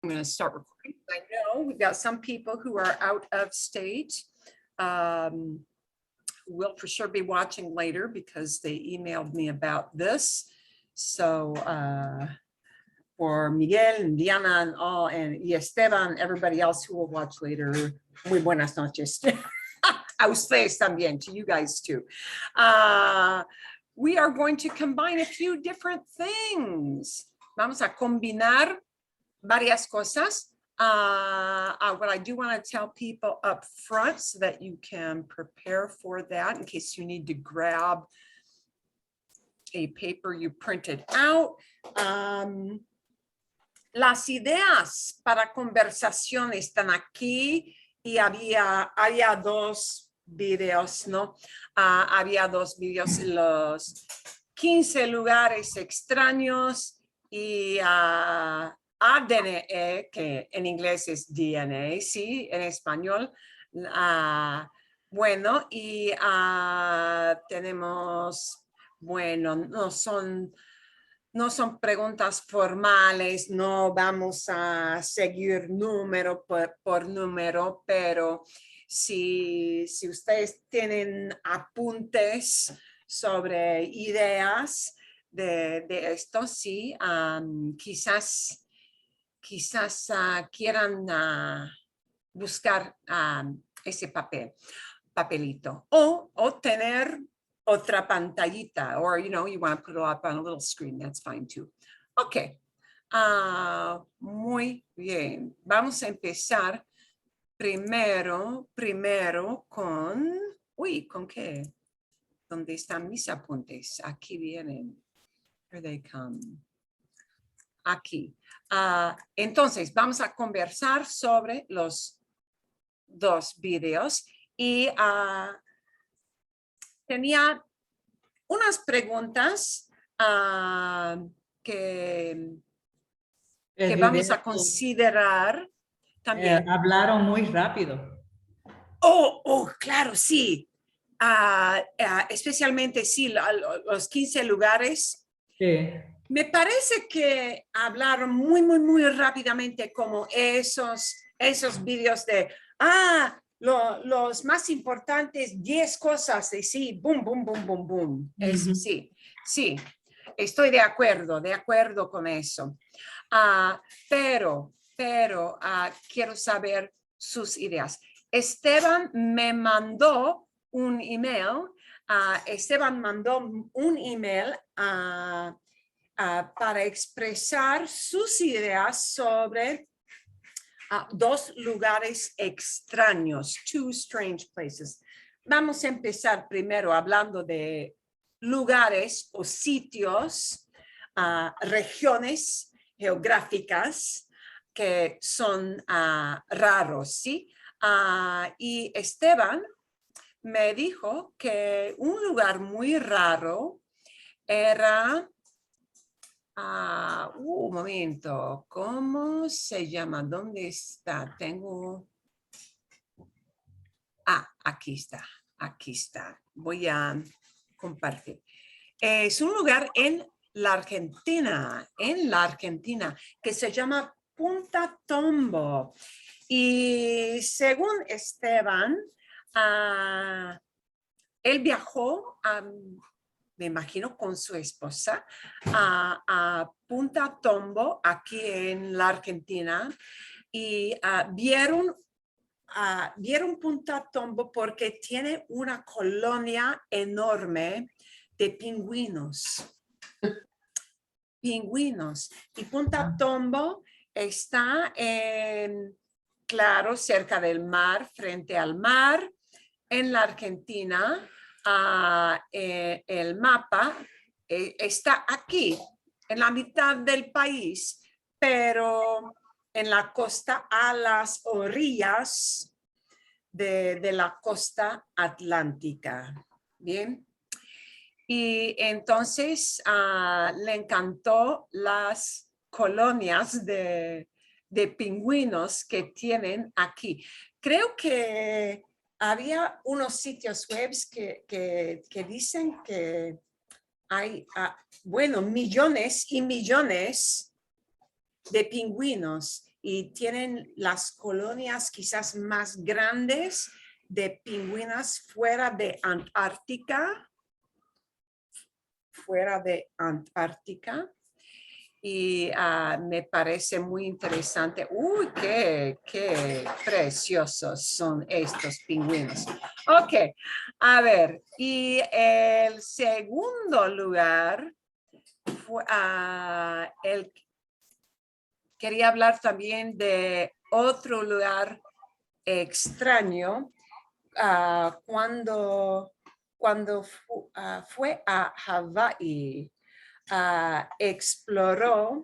I'm going to start recording. I know we've got some people who are out of state. Will for sure be watching later because they emailed me about this. So for Miguel and Diana and all, and Esteban, everybody else who will watch later, muy buenas noches. A ustedes también, to you guys too. We are going to combine a few different things. Vamos a combinar varias cosas. What I do want to tell people up front so that you can prepare for that in case you need to grab a paper you printed out. Las ideas para conversación están aquí y había dos videos, ¿no? Había dos videos, los 15 lugares extraños y ADN, que en inglés es DNA, sí, en español. Bueno, y tenemos, bueno, no son preguntas formales, no vamos a seguir número por número, pero si ustedes tienen apuntes sobre ideas de esto, sí, quizás quieran buscar ese papelito o tener otra pantallita, or you want to put it up on a little screen, that's fine too. Okay, muy bien. Vamos a empezar primero con, ¿con qué? ¿Dónde están mis apuntes? Aquí vienen. Here they come. Aquí. Entonces, vamos a conversar sobre los dos videos y tenía unas preguntas que vamos a considerar también. Hablaron muy rápido. Claro, sí. Especialmente, sí, los 15 lugares. Sí. Me parece que hablaron muy rápidamente como esos videos de, los más importantes 10 cosas, y sí, boom. Eso, sí, estoy de acuerdo con eso. Pero quiero saber sus ideas. Esteban me mandó un email. Esteban mandó un email para expresar sus ideas sobre dos lugares extraños, two strange places. Vamos a empezar primero hablando de lugares o sitios, regiones geográficas que son raros, ¿sí? Y Esteban me dijo que un lugar muy raro era, un momento, ¿cómo se llama? ¿Dónde está? Tengo, aquí está. Voy a compartir. Es un lugar en la Argentina, que se llama Punta Tombo. Y según Esteban, él viajó me imagino con su esposa, a Punta Tombo, aquí en la Argentina, y vieron Punta Tombo porque tiene una colonia enorme de pingüinos. Y Punta Tombo está claro, cerca del mar, frente al mar, en la Argentina. El mapa está aquí, en la mitad del país, pero en la costa, a las orillas de la costa atlántica. Bien. Y entonces le encantó las colonias de pingüinos que tienen aquí. Creo que había unos sitios web que dicen que hay, millones y millones de pingüinos y tienen las colonias quizás más grandes de pingüinas fuera de Antártica. Y me parece muy interesante. Uy, qué preciosos son estos pingüinos. Ok, a ver, y el segundo lugar fue, quería hablar también de otro lugar extraño cuando fue a Hawái. Exploró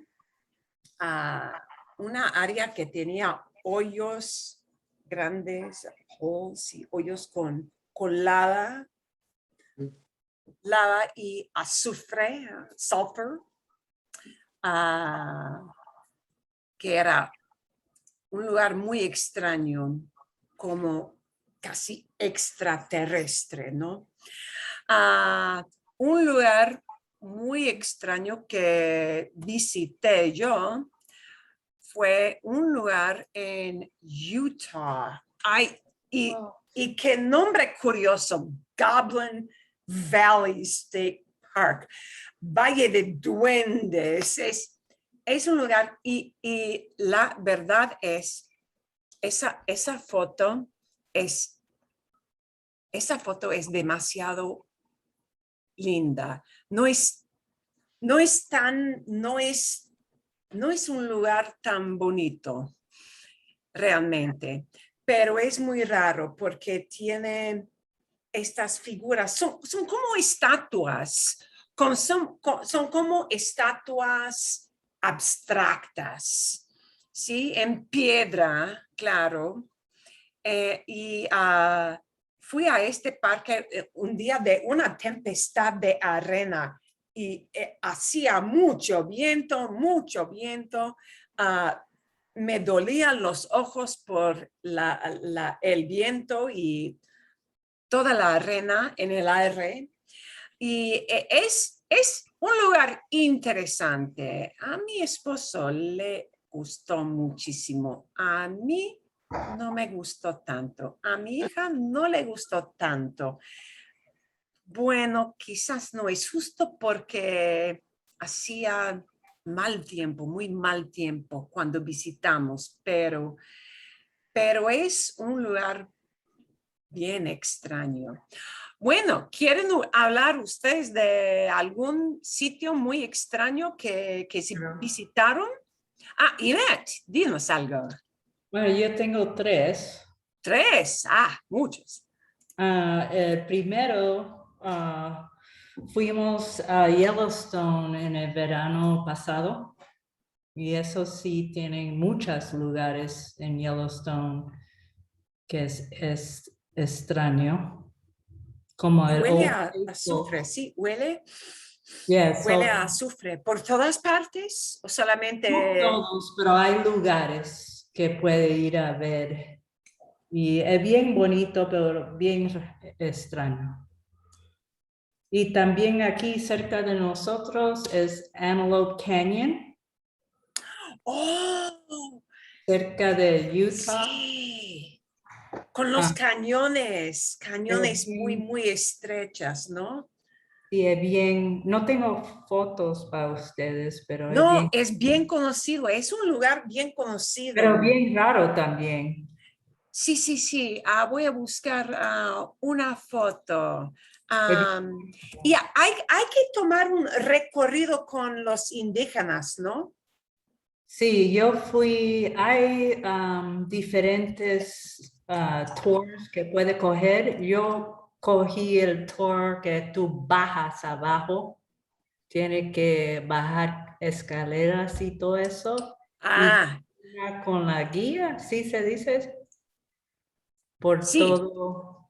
una área que tenía hoyos grandes, holes y hoyos con lava y azufre, sulfur, que era un lugar muy extraño, como casi extraterrestre, ¿no? Un lugar muy extraño que visité yo fue un lugar en Utah. Ay, y qué nombre curioso, Goblin Valley State Park, Valle de Duendes. Es un lugar y la verdad es, esa foto es demasiado linda. No es un lugar tan bonito realmente, pero es muy raro porque tiene estas figuras, son como estatuas, son como estatuas abstractas, ¿sí? En piedra, claro. Y fui a este parque un día de una tempestad de arena y hacía mucho viento. Me dolían los ojos por el viento y toda la arena en el aire. Y es un lugar interesante. A mi esposo le gustó muchísimo. A mí no me gustó tanto. A mi hija no le gustó tanto. Bueno, quizás no es justo porque hacía mal tiempo, muy mal tiempo cuando visitamos, pero es un lugar bien extraño. Bueno, ¿quieren hablar ustedes de algún sitio muy extraño que visitaron? Ivette, dinos algo. Bueno, yo tengo tres. Tres, muchos. El primero, fuimos a Yellowstone en el verano pasado y eso sí, tienen muchos lugares en Yellowstone que es extraño, como el Huele Old a Faithful. azufre, sí, huele Yes, a azufre. ¿Por todas partes o no solamente? todos, pero hay lugares que puede ir a ver. Y es bien bonito, pero bien extraño. Y también aquí cerca de nosotros es Antelope Canyon, ¡Oh! cerca de Utah. Sí, con los Ah, cañones es muy, bien, muy estrechas, ¿no? sí, es bien, no tengo fotos para ustedes, No, es bien conocido, es un lugar bien pero conocido. bien raro también. Sí, sí, sí. Voy a buscar una foto. Es bien- Y hay que tomar un recorrido con los indígenas, ¿no? Sí, yo fui, hay diferentes tours que puede coger. Yo cogí el tour que tú bajas abajo, tiene que bajar escaleras y todo eso. Y Ah, con la guía, ¿sí se dice? Por sí. todo.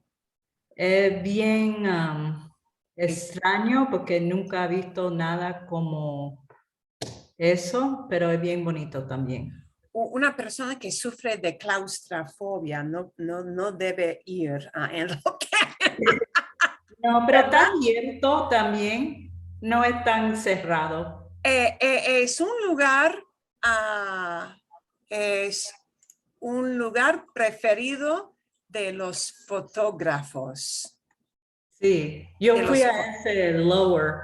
Es bien extraño porque nunca he visto nada como eso, pero es bien bonito también. Una persona que sufre de claustrofobia no debe ir en lo que, No, pero está ¿verdad? abierto también, no es tan cerrado. Es un lugar, ah, es un lugar preferido de los fotógrafos. Sí, yo De fui los a fo- ese lower,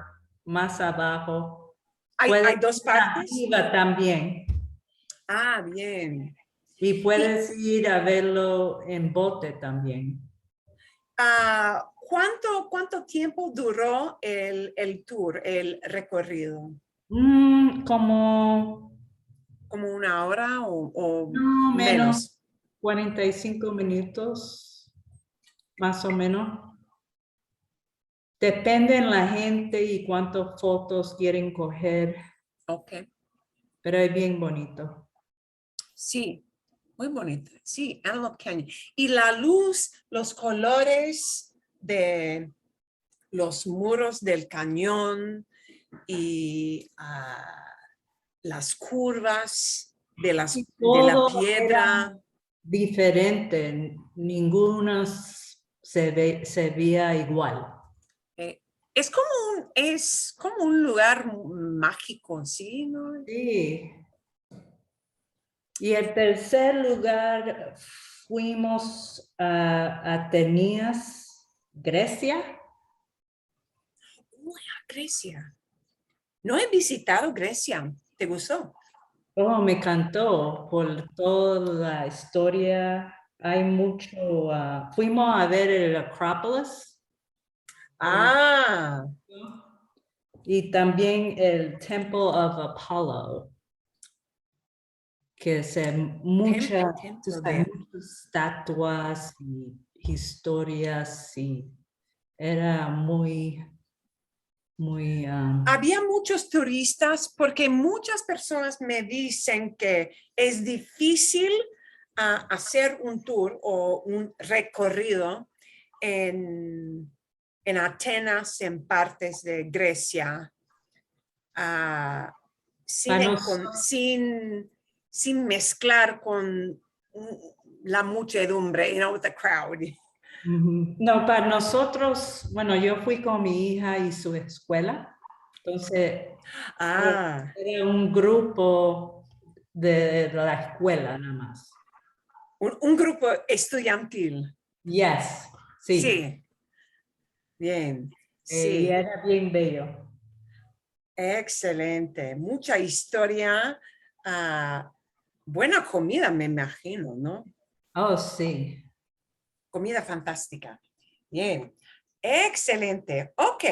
más abajo. Hay Puedes dos ir partes. arriba también. Ah, bien. Y puedes ir a verlo en bote también. ¿Cuánto tiempo duró el tour, el recorrido? Como ¿Como una hora o no menos menos? 45 minutos, más o menos. Depende en la gente y cuántas fotos quieren coger, Ok. pero es bien bonito. Sí, muy bonito. Sí, Antelope Canyon. Y la luz, los colores de los muros del cañón y las curvas de Y de la todo era piedra. diferente, ninguna se veía igual. eh, es como un lugar mágico, ¿sí? ¿No? Sí. Y el tercer lugar fuimos a Atenas, Grecia. Uy, a Grecia. No he visitado Grecia. ¿Te gustó? Oh, me encantó por toda la historia. Hay mucho. Fuimos a ver el Acrópolis Ah, y también el Temple of Apollo, que es templo de... muchas estatuas y historias y era muy, muy. Había muchos turistas porque muchas personas me dicen que es difícil hacer un tour o un recorrido en Atenas, en partes de Grecia, ah, sin, Para sin mezclar con la muchedumbre, the crowd. Ujú. No, para nosotros, bueno, yo fui con mi hija y su escuela, entonces Ah, era un grupo de la escuela nada más. un grupo estudiantil. Yes, sí, Sí, bien, y sí. era bien bello. Excelente, mucha historia, buena comida, me imagino, ¿no? Oh, sí. Comida fantástica. Bien, excelente. Ok,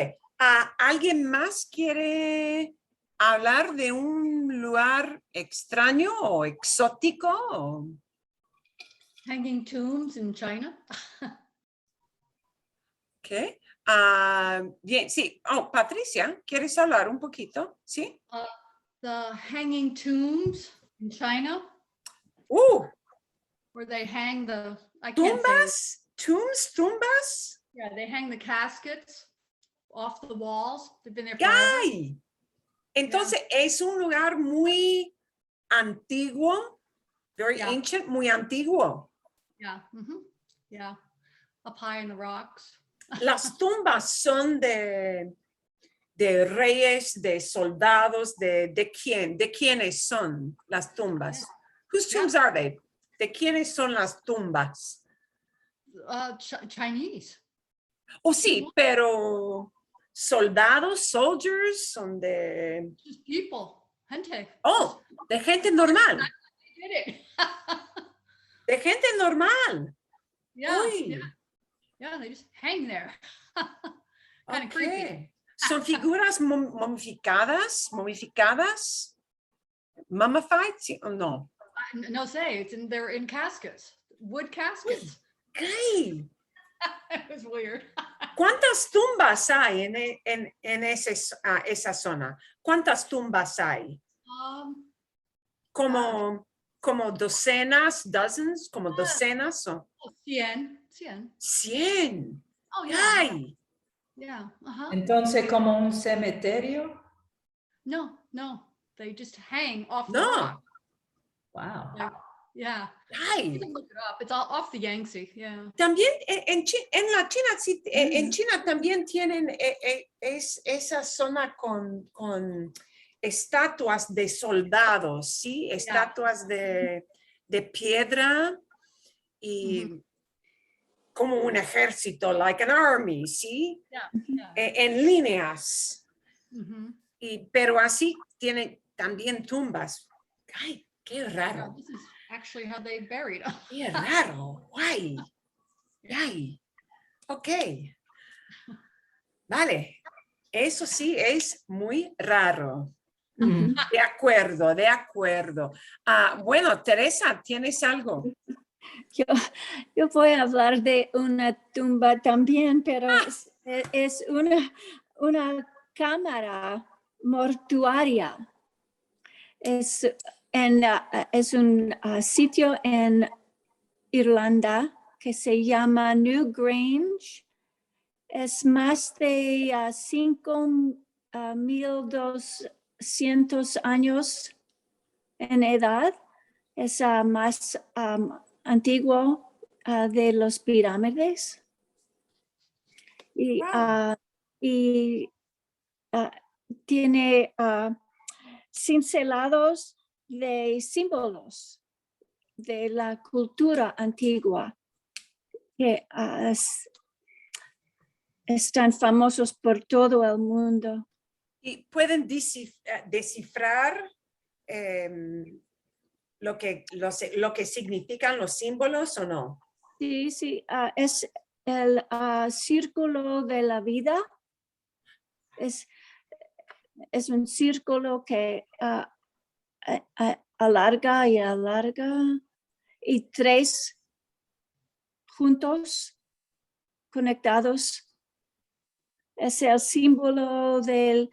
¿alguien más quiere hablar de un lugar extraño o exótico? Hanging tombs in China. Ok, bien, sí. Oh, Patricia, ¿quieres hablar un poquito? ¿Sí? The hanging tombs in China, where they hang I can't say it. Tumbas. Yeah, they hang the caskets off the walls. They've been there forever. ¡Ay! Entonces es un lugar muy antiguo, very Yeah. ancient, muy antiguo. Yeah. Yeah. Up high in the rocks. Las tumbas son de reyes, de soldados, de quién, de quiénes son las tumbas. Whose tombs are they? ¿De quiénes son las tumbas? Chinese. Oh, sí, pero soldados, soldiers, son de... Just people. Gente. Oh, de gente normal, They did it. de gente normal. Yeah. Uy. Yeah, they just hang there. Kind of creepy. Okay. ¿Son figuras momificadas? ¿Mummified? ¿Sí o no? No say they're in caskets, wood caskets. ¿Qué? It was weird. ¿Cuántas tumbas hay en esa zona? ¿Cuántas tumbas hay? Como docenas, dozens, como docenas o 100. 100. Oh yeah. Ay, Yeah. Entonces, como un cementerio. No, they just hang off the no. rock. Wow. Like, yeah. You Ay. can look it up. It's all off the Yangtze. Yeah. También en la China, sí, en China también tienen esa zona con estatuas de soldados, ¿sí? Estatuas de piedra y como un ejército, like an army, ¿sí? Yeah. En líneas. Mhm. Pero así tiene también tumbas. Ay, qué Yeah, raro. this is actually how they buried them. Qué raro. Guay. Guay. Ok. Vale. Eso sí es muy raro. Mm. De acuerdo, de acuerdo. Bueno, Teresa, ¿tienes algo? Yo voy a hablar de una tumba también, pero es una cámara mortuaria. Es un sitio en Irlanda que se llama New Grange. Es más de 5,200 años en edad. Es más antiguo de los pirámides. Y, Wow. tiene cincelados de símbolos de la cultura antigua que están famosos por todo el mundo. ¿Y pueden descifrar lo que significan los símbolos o no? Sí, sí, es el círculo de la vida. Es un círculo que alarga y alarga, y 3 juntos, conectados. Es el símbolo del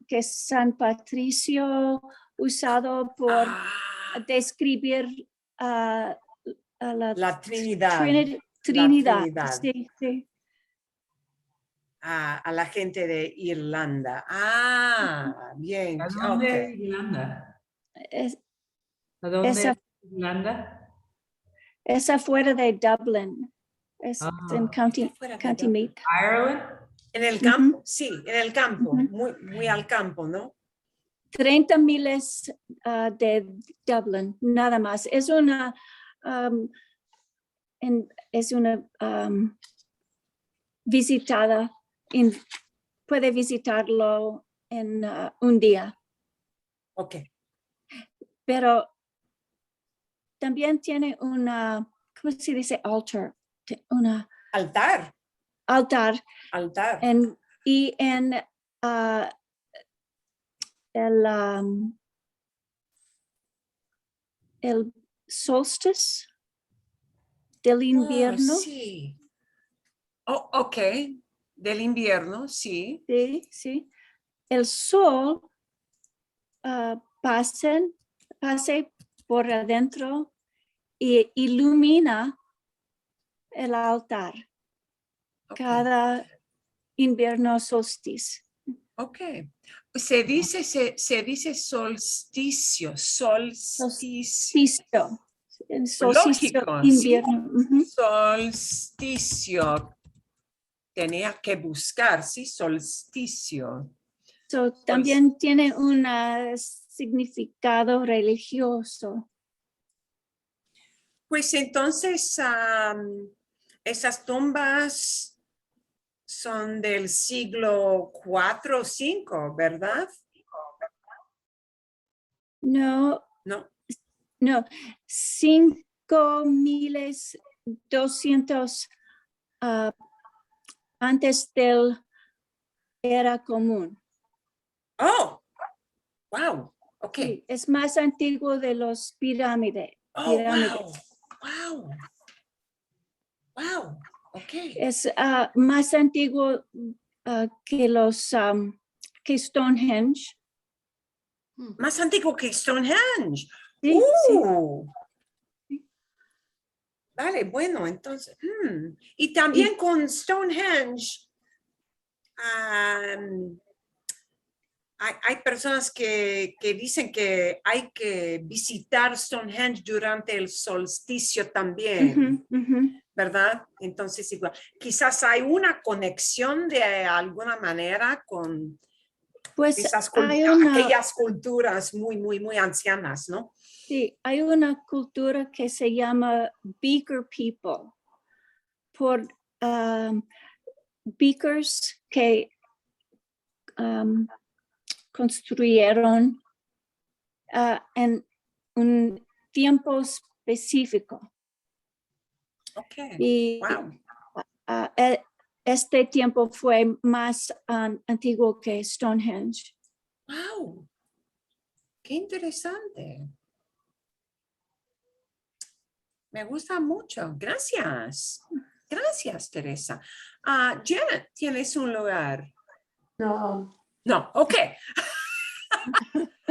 que San Patricio usado por describir a La Trinidad. Trinidad. Trinidad. Sí, sí. A la gente de Irlanda. Bien. ¿A dónde Ok. es Irlanda? Es, ¿A dónde esa- es Irlanda? es afuera de Dublin. Es en County Fuera de Dublin. Meath. Ireland. En el campo, sí, en el campo, Ujú. muy al campo, ¿no? 30 miles de Dublin, nada más. Es una visitada, puede visitarlo en un día, Ok. pero también tiene una, ¿cómo se dice? Una Altar. altar Altar. y en el solstice del invierno. Sí. Oh, ok. Del invierno, sí. Sí, sí. El sol pase por adentro y ilumina el altar Ok. cada invierno solstice. Ok. Se dice solsticio. Solsticio. El solsticio Lógico, invierno. Ujú. Solsticio. Tenía que buscar, sí, solsticio. También tiene un significado religioso. Pues entonces, esas tumbas son del siglo IV o V, ¿verdad? No, No. 5,200 antes del era común. Oh, wow. Ok. Sí, es más antiguo de los pirámides. Oh, wow. Wow. Wow. Ok. Es más antiguo que los que Stonehenge. Más antiguo que Stonehenge. Sí, sí. Vale, bueno, entonces. Y también con Stonehenge. Hay personas que dicen que hay que visitar Stonehenge durante el solsticio también, Ujú, ujú. ¿verdad? Entonces, igual, quizás hay una conexión de alguna manera Pues Esas hay una, aquellas culturas muy, muy, muy ancianas, ¿no? sí, hay una cultura que se llama Beaker People, por Beakers que construyeron en un tiempo específico. Ok, Y wow. este tiempo fue más antiguo que Stonehenge. Wow, qué interesante. Me gusta mucho. Gracias. Gracias, Teresa. Janet, ¿tienes un lugar? No, No, ok.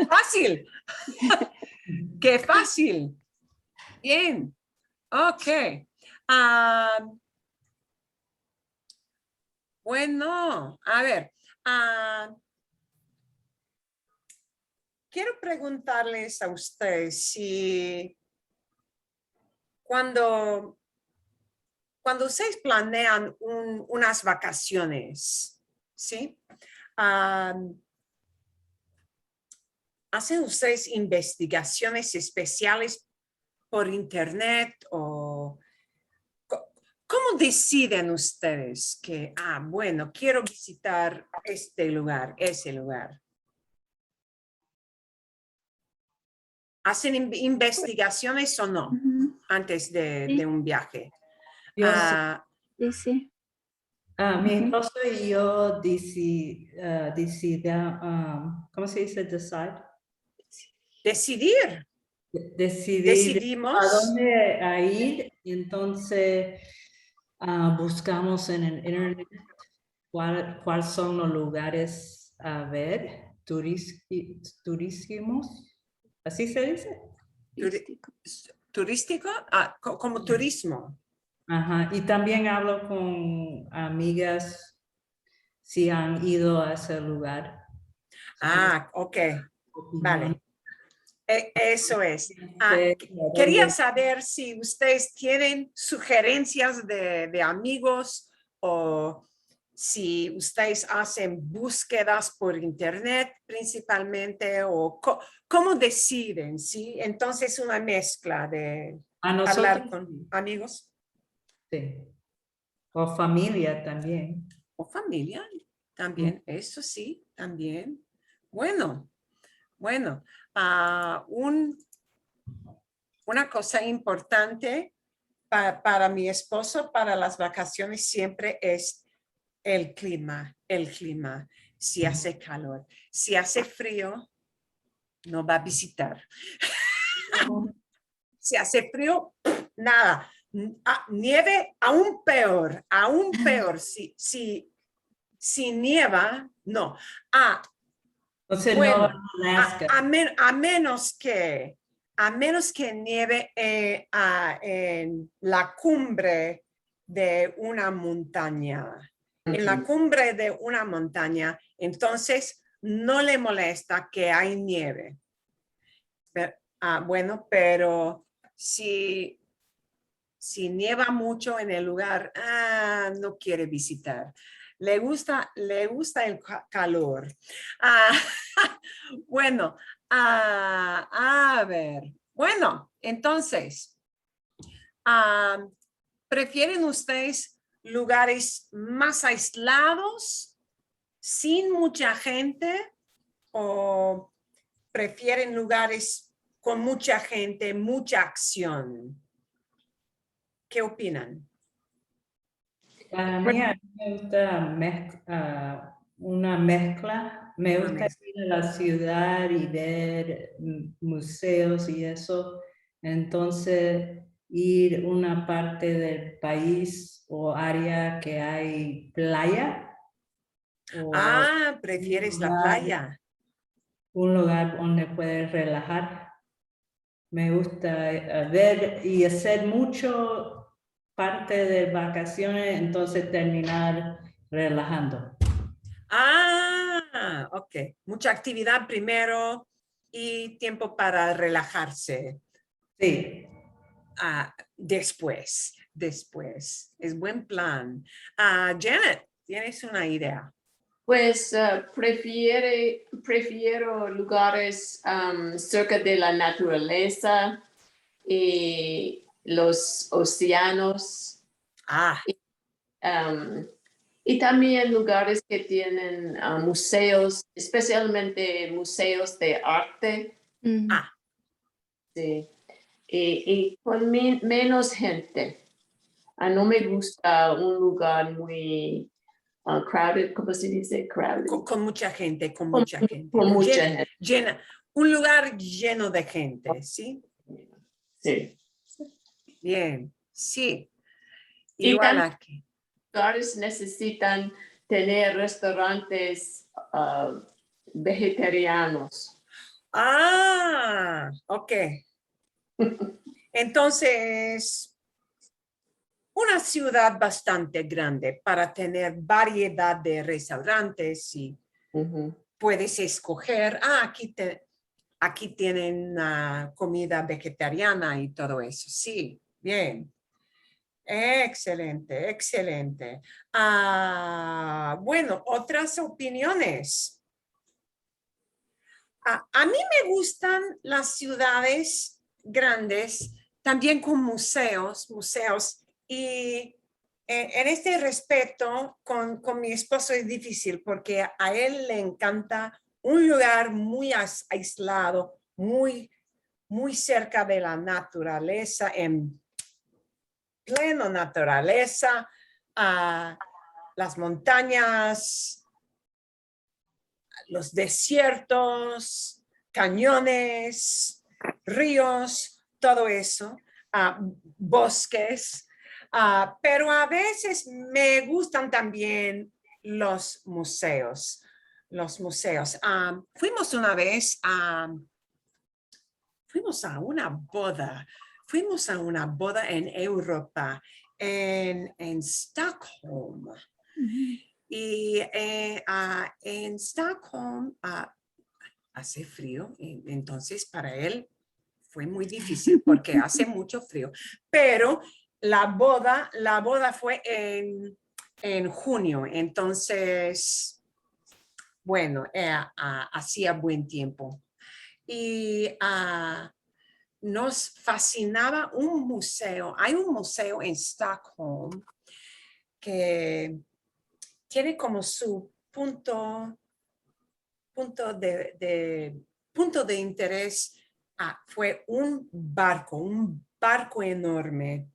Fácil. Qué fácil. Bien. Ok. Bueno, a ver. Quiero preguntarles a ustedes si cuando ustedes planean unas vacaciones, ¿sí? ¿Hacen ustedes investigaciones especiales por internet o cómo deciden ustedes que, bueno, quiero visitar este lugar, ese lugar? ¿Hacen investigaciones o no Ujú, antes de Sí. un viaje? Yo sí. Sí, sí. Mi Ujú. esposo y yo ¿cómo se dice? Decide. Decidir. Decidir a Decidimos. dónde a ir, entonces buscamos en el internet cuáles son los lugares a ver, turístimos, ¿así se dice? Turístico. Turístico, como turismo. Ajá, y también hablo con amigas si han ido a ese lugar. Ok, Opinión. vale. Eso es. De Quería dónde- saber si ustedes tienen sugerencias de amigos o si ustedes hacen búsquedas por internet principalmente o cómo deciden, ¿sí? Entonces una mezcla de A hablar nosotros, con amigos sí. O familia también. o familia también, eso sí, también. Bueno, bueno, una cosa importante para mi esposo, para las vacaciones, siempre es el clima, el clima. Si hace calor, si hace frío, no va a visitar. Si hace frío, nada. Nieve, aún peor, aún peor. Si nieva, no. Entonces no Bueno, Alaska. a menos que nieve en la cumbre de una montaña. En la cumbre de una montaña, entonces no le molesta que hay nieve. Bueno, pero si nieva mucho en el lugar, no quiere visitar. Le gusta el calor. Bueno, a ver. Bueno, entonces, ¿prefieren ustedes lugares más aislados, sin mucha gente, o prefieren lugares con mucha gente, mucha acción? ¿Qué opinan? Para mí, a mí me gusta una mezcla. Me Una gusta mezcla. ir a la ciudad y ver museos y eso. Entonces, ir una parte del país o área que hay playa. O ¿Prefieres la playa? un lugar donde puedes relajar. Me gusta ver y hacer mucho parte de vacaciones, entonces terminar relajando. Ok. Mucha actividad primero y tiempo para relajarse Sí. después. Es buen plan. Janet, ¿tienes una idea? Pues prefiero lugares cerca de la naturaleza y los océanos. Ah, Y también lugares que tienen museos, especialmente museos de arte. Mhm. ah, Sí. Y con menos gente. No me gusta un lugar muy crowded, ¿cómo se dice? Crowded. con mucha gente, con Con- mucha gente. con mucha Llena, gente. llena, un lugar lleno de gente, ¿sí? Sí. Bien, sí. Y Igual también aquí. lugares necesitan tener restaurantes vegetarianos. Ah, ok. Entonces, una ciudad bastante grande para tener variedad de restaurantes y Ujú. puedes escoger, aquí tienen comida vegetariana y todo eso. Sí, bien. Excelente, excelente. Bueno, otras opiniones. A mí me gustan las ciudades grandes, también con museos, y en este respecto con mi esposo es difícil porque a él le encanta un lugar muy aislado, muy cerca de la naturaleza, en pleno naturaleza, las montañas, los desiertos, cañones, ríos, todo eso, bosques, pero a veces me gustan también los museos. Los museos. Fuimos una vez fuimos a una boda. Fuimos a una boda en Europa, en Stockholm. Y en Stockholm hace frío, entonces para él fue muy difícil porque hace mucho frío. Pero la boda fue en junio, entonces, bueno, hacía buen tiempo. Y nos fascinaba un museo. Hay un museo en Stockholm que tiene como su punto de interés. Fue un barco enorme,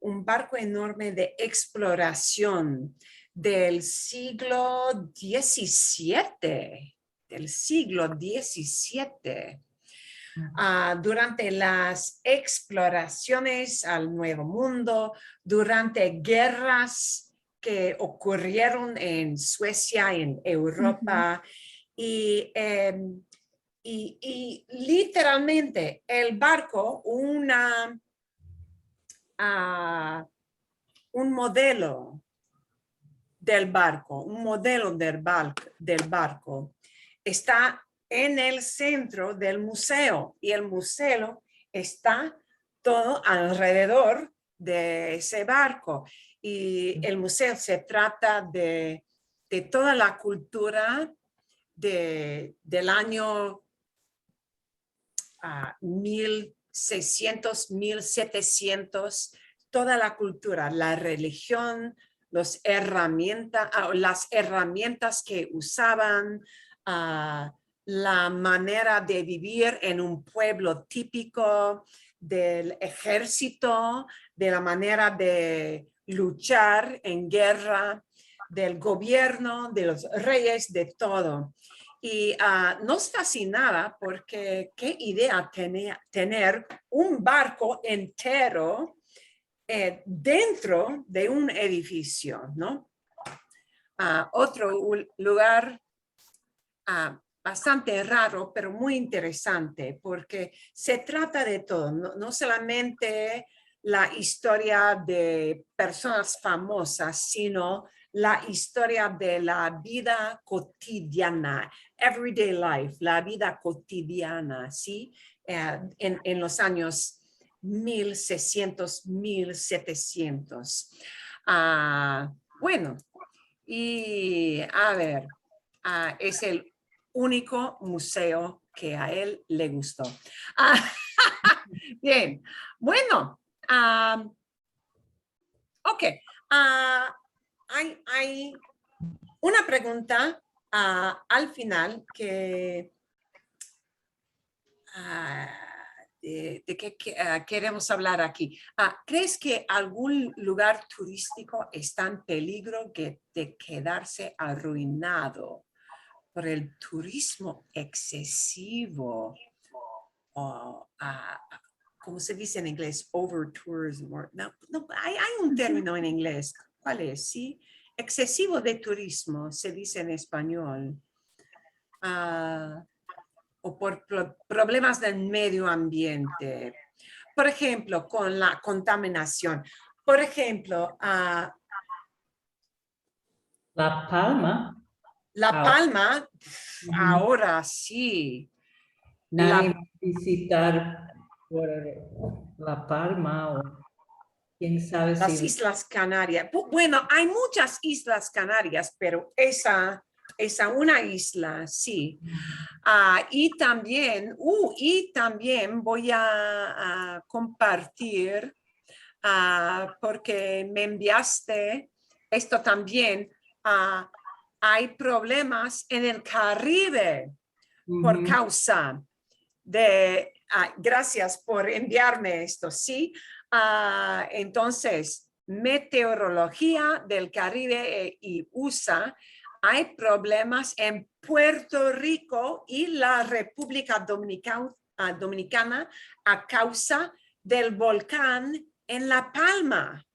de exploración del siglo XVII, durante las exploraciones al Nuevo Mundo, durante guerras que ocurrieron en Suecia, en Europa, y literalmente el barco, un modelo del barco está en el centro del museo y el museo está todo alrededor de ese barco. Y el museo se trata de toda la cultura del año 1600, 1700, toda la cultura, la religión, las herramientas que usaban, la manera de vivir en un pueblo típico, del ejército, de la manera de luchar en guerra, del gobierno, de los reyes, de todo. Y nos fascinaba porque qué idea tener un barco entero dentro de un edificio, ¿no? Otro lugar bastante raro, pero muy interesante, porque se trata de todo, no solamente la historia de personas famosas, sino la historia de la vida cotidiana, everyday life, la vida cotidiana, ¿sí? En los años 1600, 1700. Bueno, Y a ver, es el único museo que a él le gustó. Ah, bien, bueno, ok. Hay una pregunta al final que de qué queremos hablar aquí. ¿Crees que algún lugar turístico está en peligro de quedarse arruinado por el turismo excesivo? O, ¿cómo se dice en inglés? Over tourism. No, hay un término en inglés. ¿Cuál es? Sí, excesivo de turismo se dice en español. O por problemas del medio ambiente. Por ejemplo, con la contaminación. Por ejemplo, La Palma, La Palma, ahora sí. nadie va a visitar por La Palma o quién sabe Las si Islas Canarias. Bueno, hay muchas Islas Canarias, pero esa una isla, sí. Y también voy a compartir, porque me enviaste esto también. Hay problemas en el Caribe por causa de, gracias por enviarme esto, ¿sí? Entonces, meteorología del Caribe y USA, hay problemas en Puerto Rico y la República Dominicana a causa del volcán en La Palma.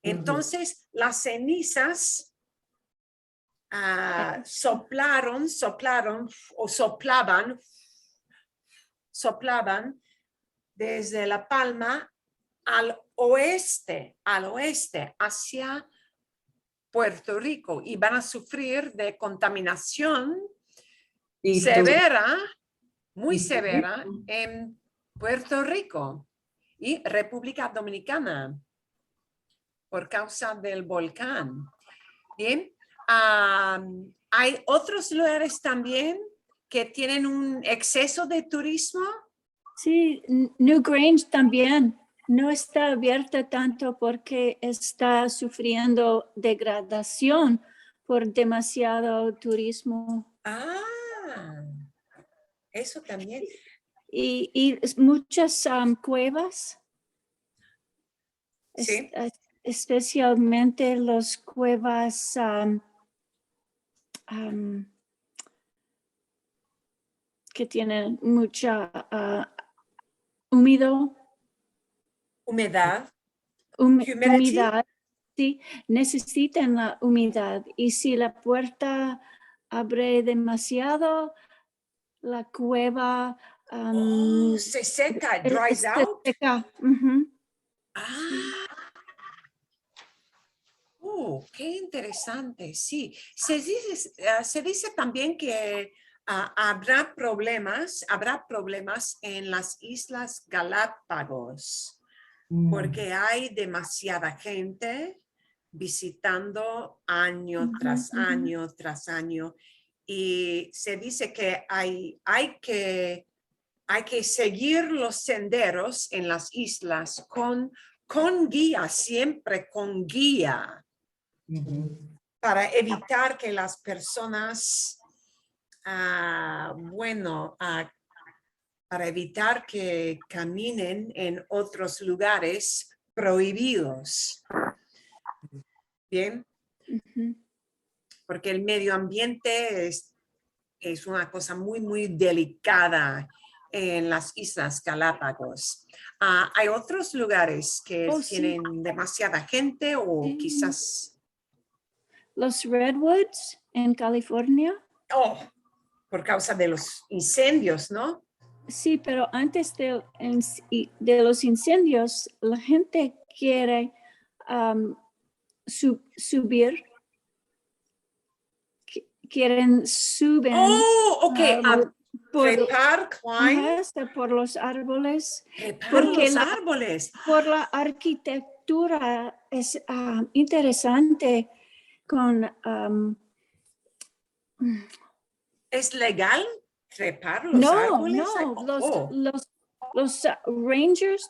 Entonces, las cenizas soplaban desde La Palma al oeste, hacia Puerto Rico, y van a sufrir de contaminación y severa, muy y severa, turismo. en Puerto Rico y República Dominicana por causa del volcán. Bien, hay otros lugares también que tienen un exceso de turismo. Sí, Newgrange también no está abierta tanto porque está sufriendo degradación por demasiado turismo. Eso también. Y muchas cuevas, Sí. especialmente las cuevas que tienen mucha humedad, Humidity. humedad, sí, necesitan la humedad. Y si la puerta abre demasiado, la cueva Se seca, dries se out. seca. Qué interesante, sí. Se dice también que habrá problemas en las Islas Galápagos, porque hay demasiada gente visitando año tras año tras año, y se dice que hay que seguir los senderos en las islas con guía, siempre con guía, para evitar que las personas, para evitar que caminen en otros lugares prohibidos. Bien, porque el medio ambiente es una cosa muy, muy delicada en las Islas Galápagos. ¿Hay otros lugares que tienen demasiada gente o quizás? Los Redwoods en California. Por causa de los incendios, ¿no? Sí, pero antes de los incendios, la gente quiere subir. Quieren subir trepar, climb. Por los árboles. Porque los árboles. Por la arquitectura es interesante con ¿Es legal trepar los no, árboles? no, Oh, los rangers,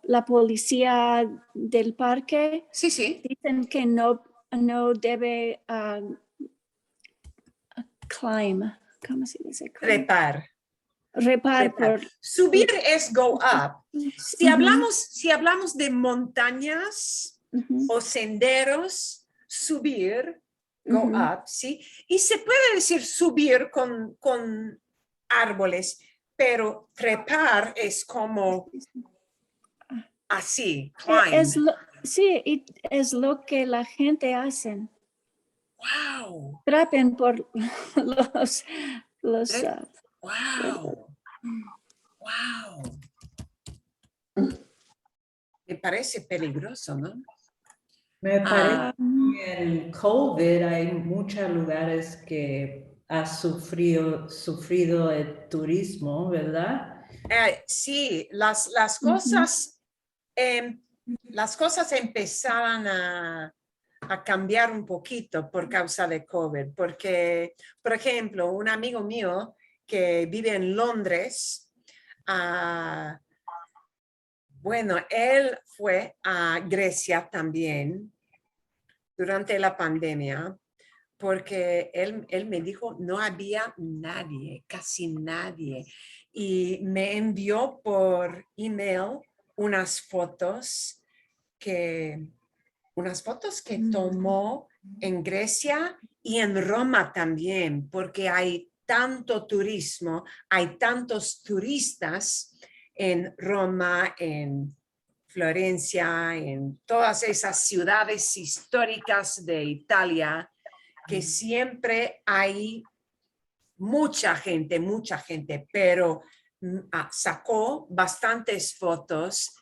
la policía del parque sí, sí. dicen que no debe climb, ¿cómo se dice? Trepar. Repar Trepar. por Subir es go up. Si Ujú, hablamos de montañas ujú, o senderos, subir, go ujú. up, ¿sí? Y se puede decir subir con árboles, pero trepar es como así, climb. Sí, y es lo que la gente hace. Wow, Trapen por los Tre- wow, wow. Me parece peligroso, ¿no? Me parece Ah, que en el COVID hay muchos lugares que ha sufrido el turismo, ¿verdad? sí, Ujú, las cosas empezaron a cambiar un poquito por causa de COVID, porque, por ejemplo, un amigo mío que vive en Londres, bueno, él fue a Grecia también durante la pandemia, porque él me dijo, no había nadie, casi nadie. Y me envió por email unas fotos que, tomó en Grecia y en Roma también, porque hay tanto turismo, hay tantos turistas en Roma, en Florencia, en todas esas ciudades históricas de Italia, que siempre hay mucha gente, pero sacó bastantes fotos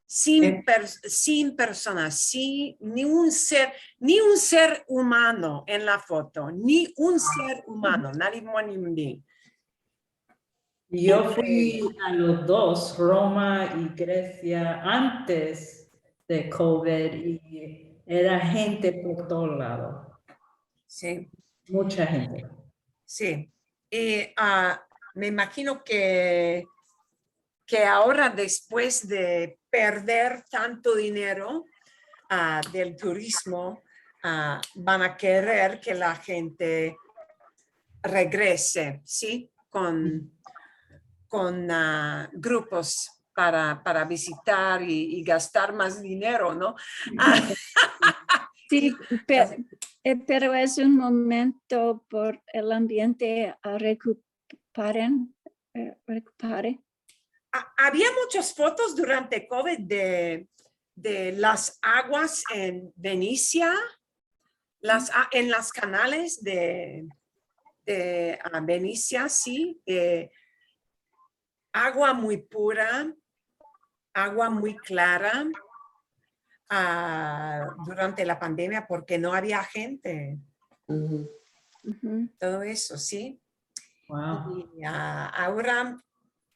Eh, sin personas, ni un ser humano en la foto, ni un ser humano, not even one human being. Yo fui a los dos, Roma y Grecia, antes de COVID y era gente por todos lados, Sí, mucha gente. sí. Y me imagino que ahora después de perder tanto dinero del turismo, van a querer que la gente regrese, ¿sí? Con grupos para visitar y gastar más dinero, ¿no? sí, pero es un momento por el ambiente a recupere. Había muchas fotos durante COVID de las aguas en Venecia, en las canales de Venecia, sí, agua muy pura, agua muy clara durante la pandemia porque no había gente, Ujú. Ujú. todo eso, sí. Wow. Y ahora,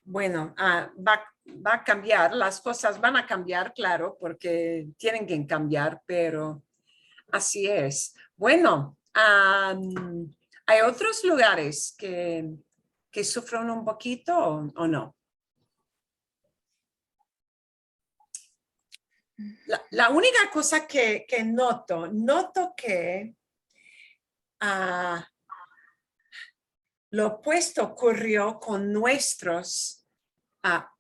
bueno, va a cambiar, las cosas van a cambiar, claro, porque tienen que cambiar, pero así es. Bueno, ¿hay otros lugares que sufren un poquito o no? La única cosa que noto que lo opuesto ocurrió con nuestros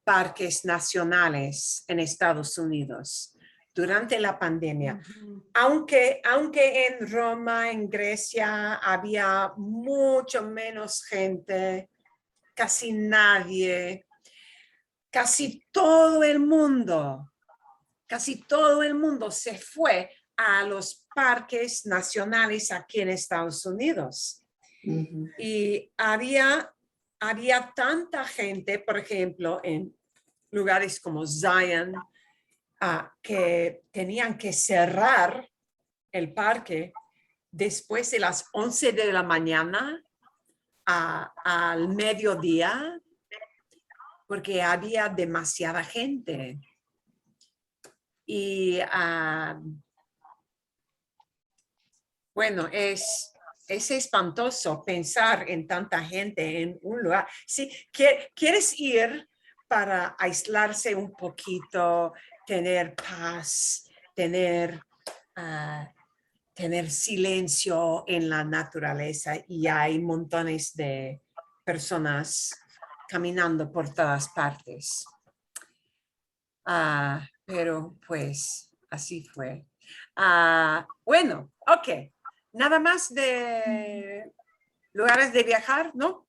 parques nacionales en Estados Unidos durante la pandemia. Aunque en Roma, en Grecia, había mucho menos gente, casi nadie, casi todo el mundo se fue a los parques nacionales aquí en Estados Unidos. Ujú. Y había tanta gente, por ejemplo, en lugares como Zion, que tenían que cerrar el parque después de las 11 de la mañana al mediodía, porque había demasiada gente. Y Bueno, es espantoso pensar en tanta gente en un lugar. Si quieres ir para aislarse un poquito, tener paz, tener silencio en la naturaleza y hay montones de personas caminando por todas partes. Pero pues así fue. Bueno, ok. Nada más de lugares de viajar, ¿no?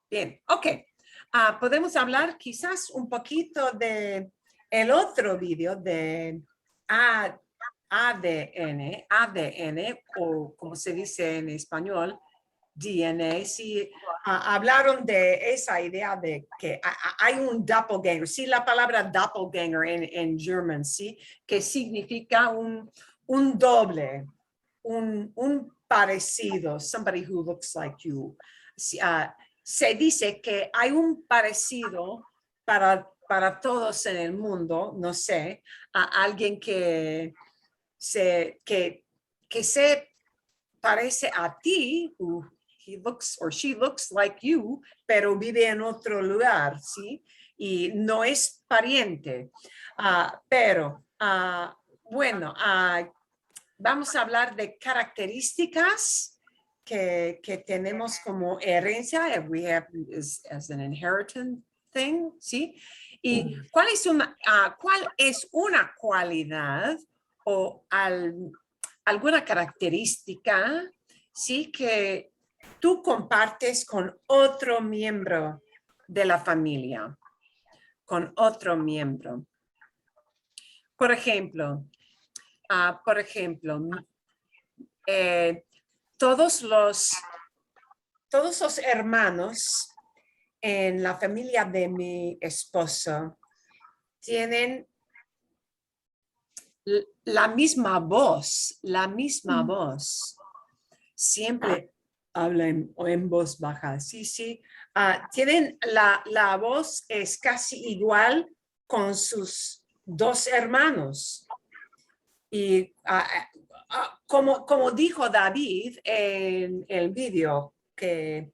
Bien, ok. Podemos hablar quizás un poquito de el otro vídeo de ADN, o como se dice en español, DNA. Sí, hablaron de esa idea de que hay un doppelganger. Sí, la palabra doppelganger en german, sí, que significa un doble, un parecido, somebody who looks like you. Sí, se dice que hay un parecido para todos en el mundo, no sé, a alguien que se parece a ti, he looks or she looks like you, pero vive en otro lugar, ¿sí? Y no es pariente. Pero, bueno, vamos a hablar de características que tenemos como herencia, we have as an inheritance thing, ¿sí? Y cuál es una cualidad o alguna característica, ¿sí? Que tú compartes con otro miembro de la familia, con otro miembro. Por ejemplo, todos los hermanos en la familia de mi esposo tienen la misma voz, Siempre hablan en voz baja, sí. Tienen la voz es casi igual con sus dos hermanos. Y como dijo David en el video que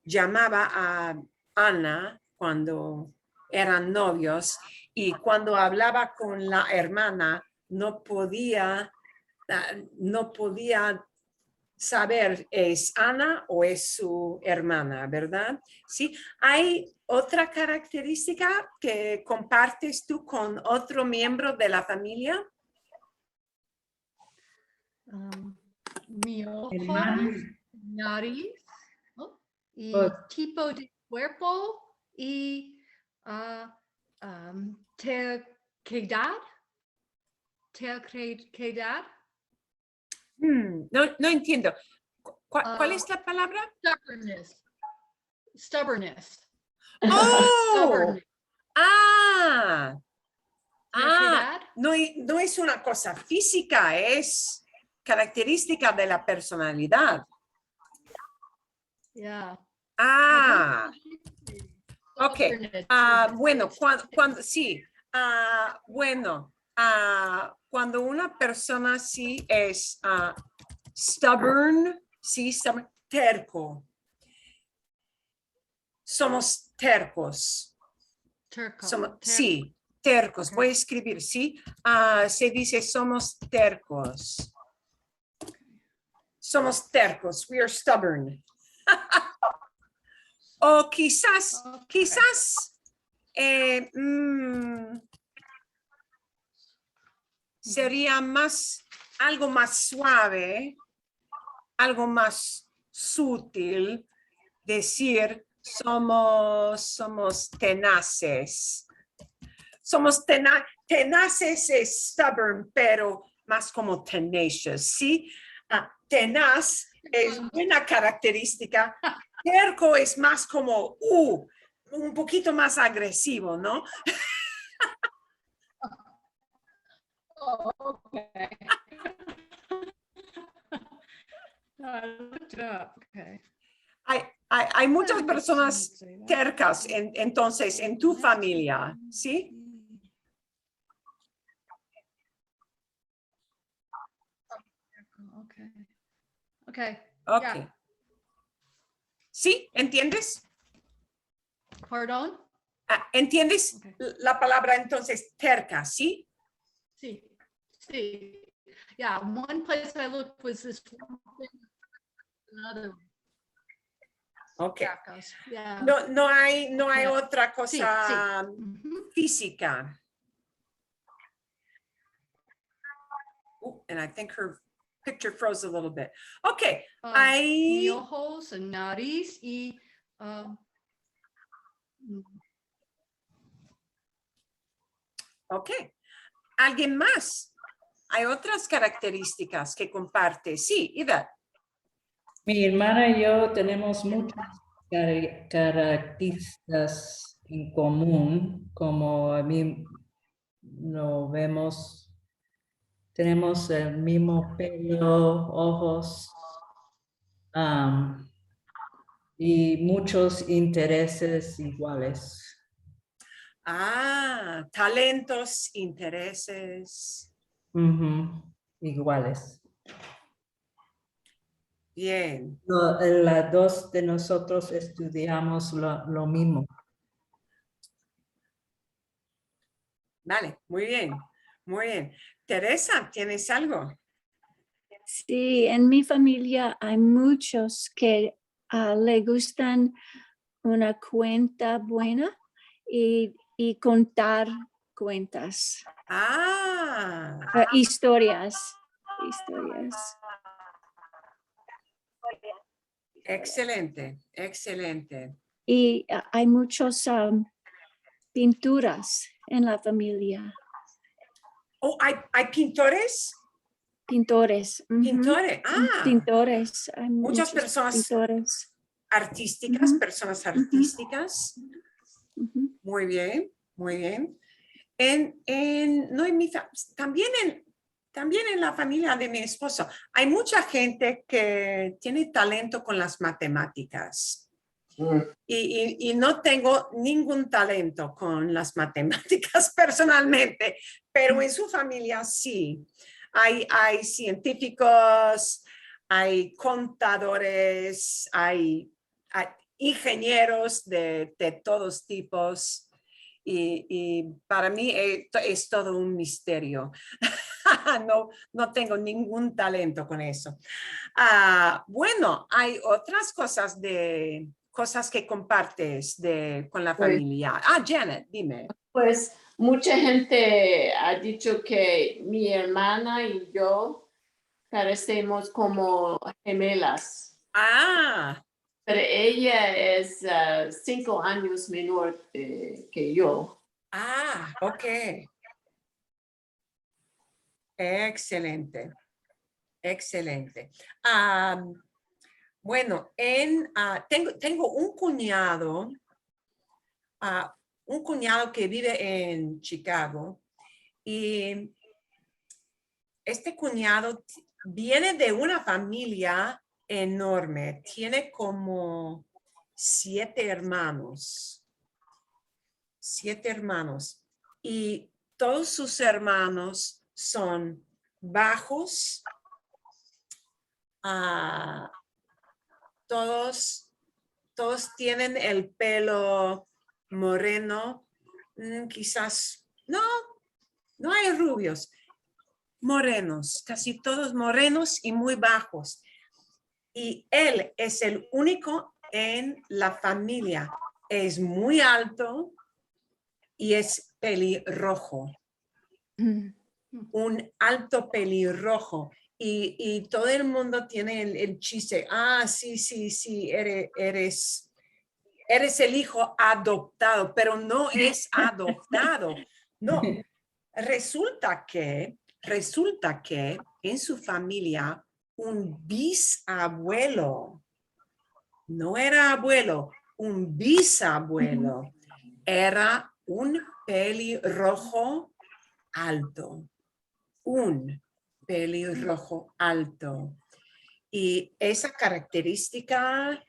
llamaba a Ana cuando eran novios y cuando hablaba con la hermana no podía saber es Ana o es su hermana, ¿verdad? Sí. ¿Hay otra característica que compartes tú con otro miembro de la familia? Mi ojos, Hermanos. nariz, ¿no? Y Oh. tipo de cuerpo y terquedad. Terquedad. No entiendo. ¿Cuál es la palabra? Stubbornness. ¡Oh! Stubbornness. Terquedad. No es una cosa física, es característica de la personalidad. Yeah. Ok. Stubbornness. Bueno, sí. Bueno, cuando una persona sí es stubborn, sí, terco. Somos tercos. Sí, tercos. Okay. Voy a escribir, sí. Se dice somos tercos. Somos tercos. We are stubborn. O quizás sería algo más suave, algo más sutil decir somos tenaces. Somos tenaces es stubborn, pero más como tenacious, ¿sí? Tenaz es una característica. Terco es más como, un poquito más agresivo, ¿no? Oh, okay. I looked up. Okay. Hay muchas personas tercas entonces en tu familia, ¿sí? Okay. Ok. Yeah. ¿Sí? ¿Entiendes? Pardon? ¿Entiendes Ok. la palabra entonces terca? ¿Sí? See. See. Yeah, one place I looked was this one thing, another. Ok. Jackass. Yeah. No hay Okay. otra Sí, cosa Mhm. física. And I think her picture froze a little bit. Okay. Mi ojos and nariz y Ok. ¿Alguien más? Hay otras características que comparte. Sí, Ida. Mi hermana y yo tenemos muchas características en común, como a mí no vemos, tenemos el mismo pelo, ojos, y muchos intereses iguales. Talentos, intereses. Ujú, iguales. Bien. Las dos de nosotros estudiamos lo mismo. Vale, muy bien. Muy bien. Teresa, ¿tienes algo? Sí, en mi familia hay muchos que le gustan una cuenta buena y contar cuentas, historias. Excelente, excelente. Y hay muchos pinturas en la familia, Oh, ¿hay pintores? pintores. Ujú. Pintores. Pintores, hay Muchas muchos personas pintores. artísticas, Ujú, personas artísticas. Ujú. Muy bien, muy bien. No en mi también en la familia de mi esposo, hay mucha gente que tiene talento con las matemáticas. Y no tengo ningún talento con las matemáticas personalmente, pero en su familia sí. Hay científicos, hay contadores, hay ingenieros de todos tipos. Y para mí es todo un misterio. No tengo ningún talento con eso. Bueno, hay otras cosas que compartes con la Pues- familia. Janet, dime. Pues mucha gente ha dicho que mi hermana y yo parecemos como gemelas, pero ella es 5 años menor que yo. Ok. Excelente, excelente. Bueno, tengo un cuñado que vive en Chicago y este cuñado viene de una familia enorme. Tiene como 7 hermanos. 7 hermanos. Y todos sus hermanos son bajos. Todos tienen el pelo moreno. Quizás, no hay rubios. Morenos, casi todos morenos y muy bajos. Y él es el único en la familia. Es muy alto y es pelirrojo. Un alto pelirrojo. Y todo el mundo tiene el chiste. Sí, eres el hijo adoptado, pero no es adoptado. No, resulta que en su familia un bisabuelo, no era abuelo, un bisabuelo, era un pelirrojo alto, un pelirrojo alto. Y esa característica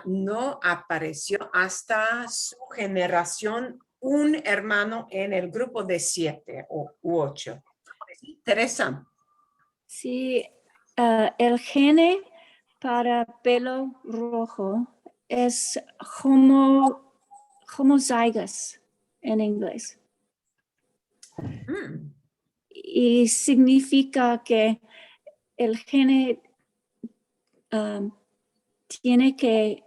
no apareció hasta su generación, un hermano en el grupo de 7 u 8. Teresa. Sí, el gene para pelo rojo es homozygous en inglés. Mm, Y significa que el gene tiene que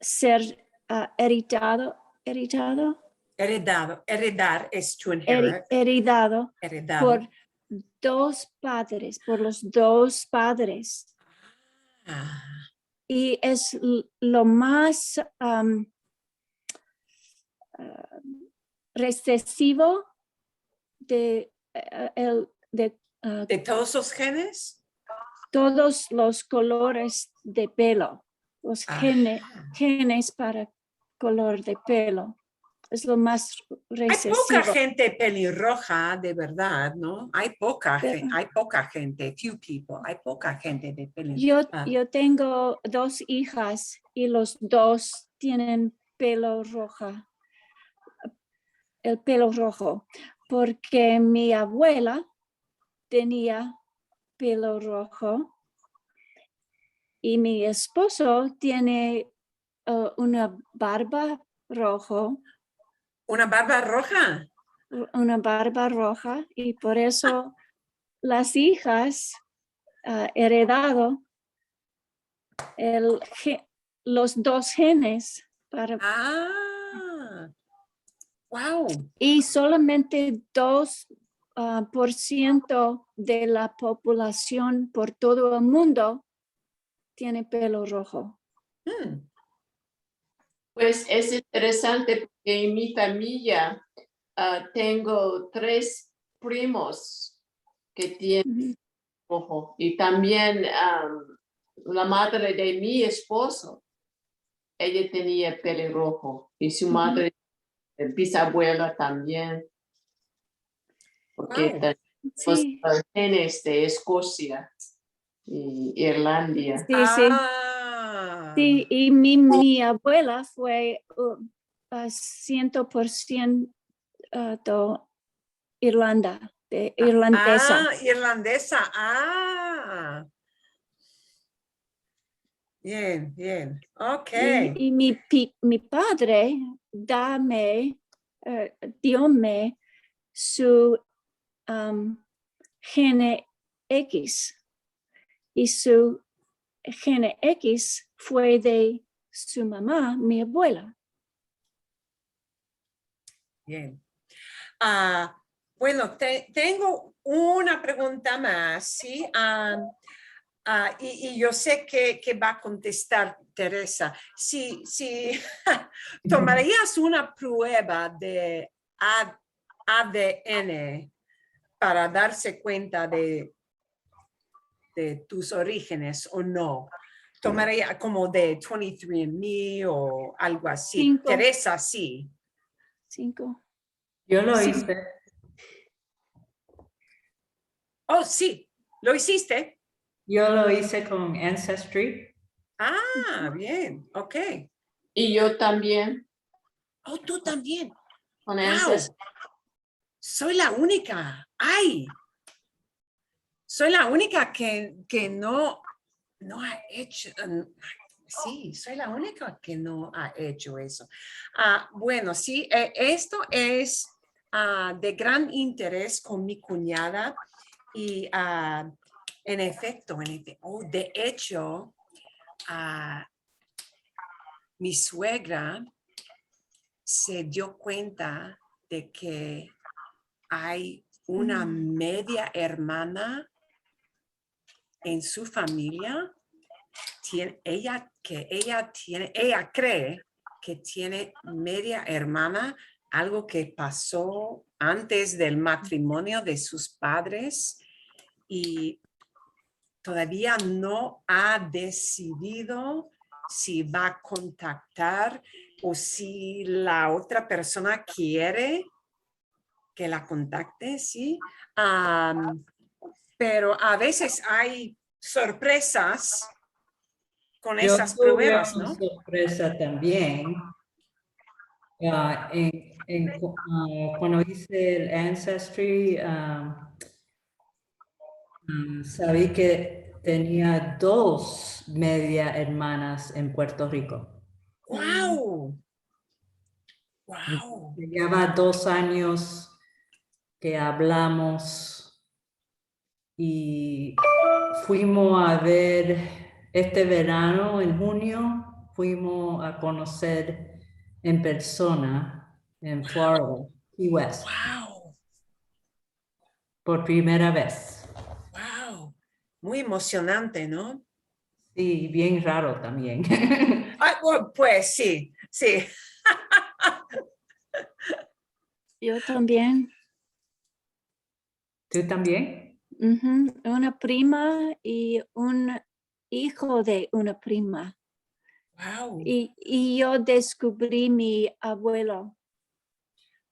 ser heredado, heredar es to inherit, heredado heredado. por por los dos padres. Ah, Y es lo más recesivo de, ¿de todos los genes? todos los colores de pelo, los Ajá. genes para color de pelo. Es lo más Hay poca recesivo. gente pelirroja, de verdad, ¿no? Hay poca Pero- gente, few people, hay poca gente de pelirroja. Yo tengo 2 hijas y los 2 tienen pelo roja, el pelo rojo, porque mi abuela tenía pelo rojo y mi esposo tiene una barba rojo, ¿Una barba roja? y por eso las hijas heredado los 2 genes para, Ah, wow. y solamente 2% de la población por todo el mundo tiene pelo rojo. Mm, Pues es interesante porque en mi familia tengo 3 primos que tienen rojo y también la madre de mi esposo, ella tenía pelo rojo y su madre, bisabuela también, porque Wow. los Sí, genes de Escocia y Irlanda. sí, sí. Ah, Sí, y mi abuela fue 100% irlandesa. irlandesa. Ah, bien, bien. Ok. Y mi padre diome su gene X. Y su gene X fue de su mamá, mi abuela. Bien. Bueno, tengo una pregunta más, ¿sí? Y yo sé que va a contestar Teresa. Si tomarías una prueba de ADN para darse cuenta de tus orígenes o no, tomaría como de 23andMe o algo así. 5. Teresa, sí. 5. Yo lo Sí. hice. Oh, sí. ¿Lo hiciste? Yo lo hice con Ancestry. Ah, bien. Ok. Y yo también Oh, tú también. con Wow. Ancestry. Soy la única. Ay. Soy la única que no ha hecho. Sí, soy la única que no ha hecho eso. Bueno, sí, esto es de gran interés con mi cuñada y en efecto, de hecho, mi suegra se dio cuenta de que hay una media hermana en su familia. Ella cree que tiene media hermana, algo que pasó antes del matrimonio de sus padres y todavía no ha decidido si va a contactar o si la otra persona quiere que la contacte, ¿sí? Pero a veces hay sorpresas con Yo esas tuve pruebas, una ¿no? sorpresa también. Cuando hice el Ancestry, Sabí que tenía 2 media hermanas en Puerto Rico. ¡Wow! ¡Wow! Lleva 2 años que hablamos y fuimos a ver este verano, en junio, fuimos a conocer en persona en Florida, Key West, ¡Wow! por primera vez. ¡Wow! Muy emocionante, ¿no? Sí, bien raro también. Ah, bueno, pues sí, sí. Yo también. ¿Tú también? Ujú, una prima y un hijo de una prima. ¡Wow! Y yo descubrí mi abuelo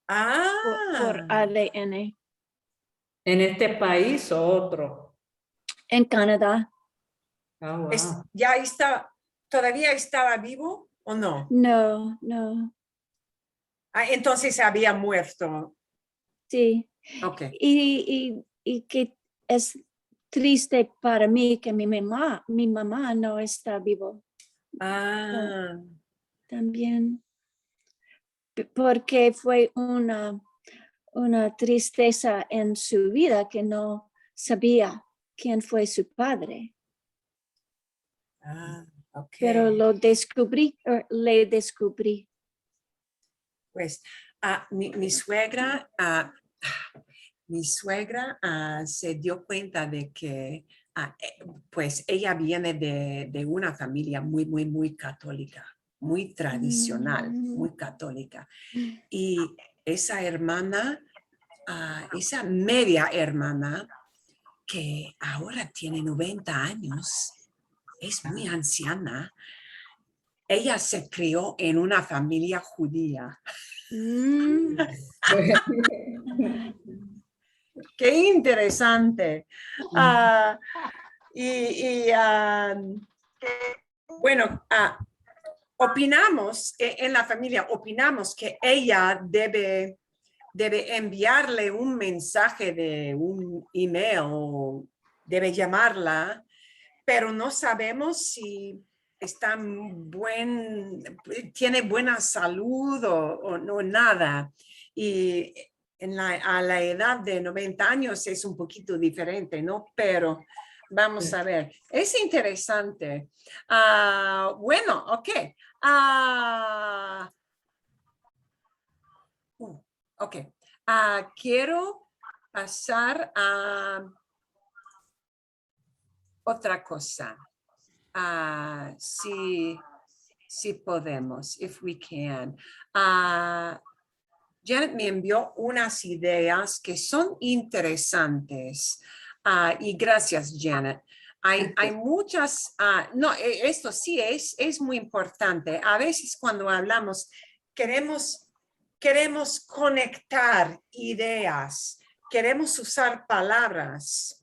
por Ah, ADN ¿En este país o otro? en Canadá. Oh, wow. ¿ya está, todavía estaba vivo o no? No, no, Ah, entonces había muerto. sí. Ok. Y que es triste para mí que mi mamá no está vivo Ah, también, porque fue una tristeza en su vida que no sabía quién fue su padre, ok. pero le descubrí. Pues mi suegra se dio cuenta de que pues ella viene de una familia muy, muy, muy católica, muy tradicional, muy católica. Y esa hermana, esa media hermana, que ahora tiene 90 años, es muy anciana. Ella se crió en una familia judía. Mm, Qué interesante. Ah, bueno, opinamos en la familia, opinamos que ella debe enviarle un mensaje de un email o debe llamarla, pero no sabemos si tiene buena salud o no nada. Y a la edad de 90 años es un poquito diferente, ¿no? Pero vamos a ver. Es interesante. Bueno, ok. Ok. Quiero pasar a otra cosa. Si podemos, if we can. Janet me envió unas ideas que son interesantes. Y gracias, Janet. Hay muchas, no, esto sí es muy importante. A veces cuando hablamos, queremos conectar ideas, queremos usar palabras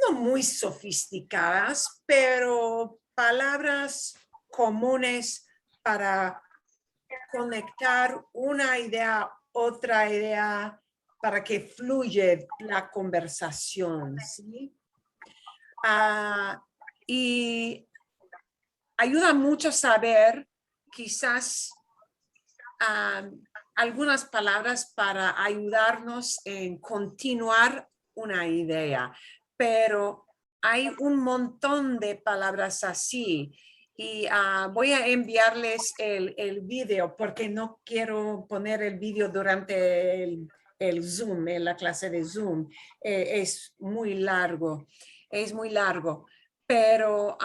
no muy sofisticadas, pero palabras comunes para conectar una idea, otra idea, para que fluye la conversación, ¿sí? Y ayuda mucho saber quizás algunas palabras para ayudarnos en continuar una idea, pero hay un montón de palabras así y voy a enviarles el video porque no quiero poner el video durante el Zoom, en la clase de Zoom. Es muy largo, pero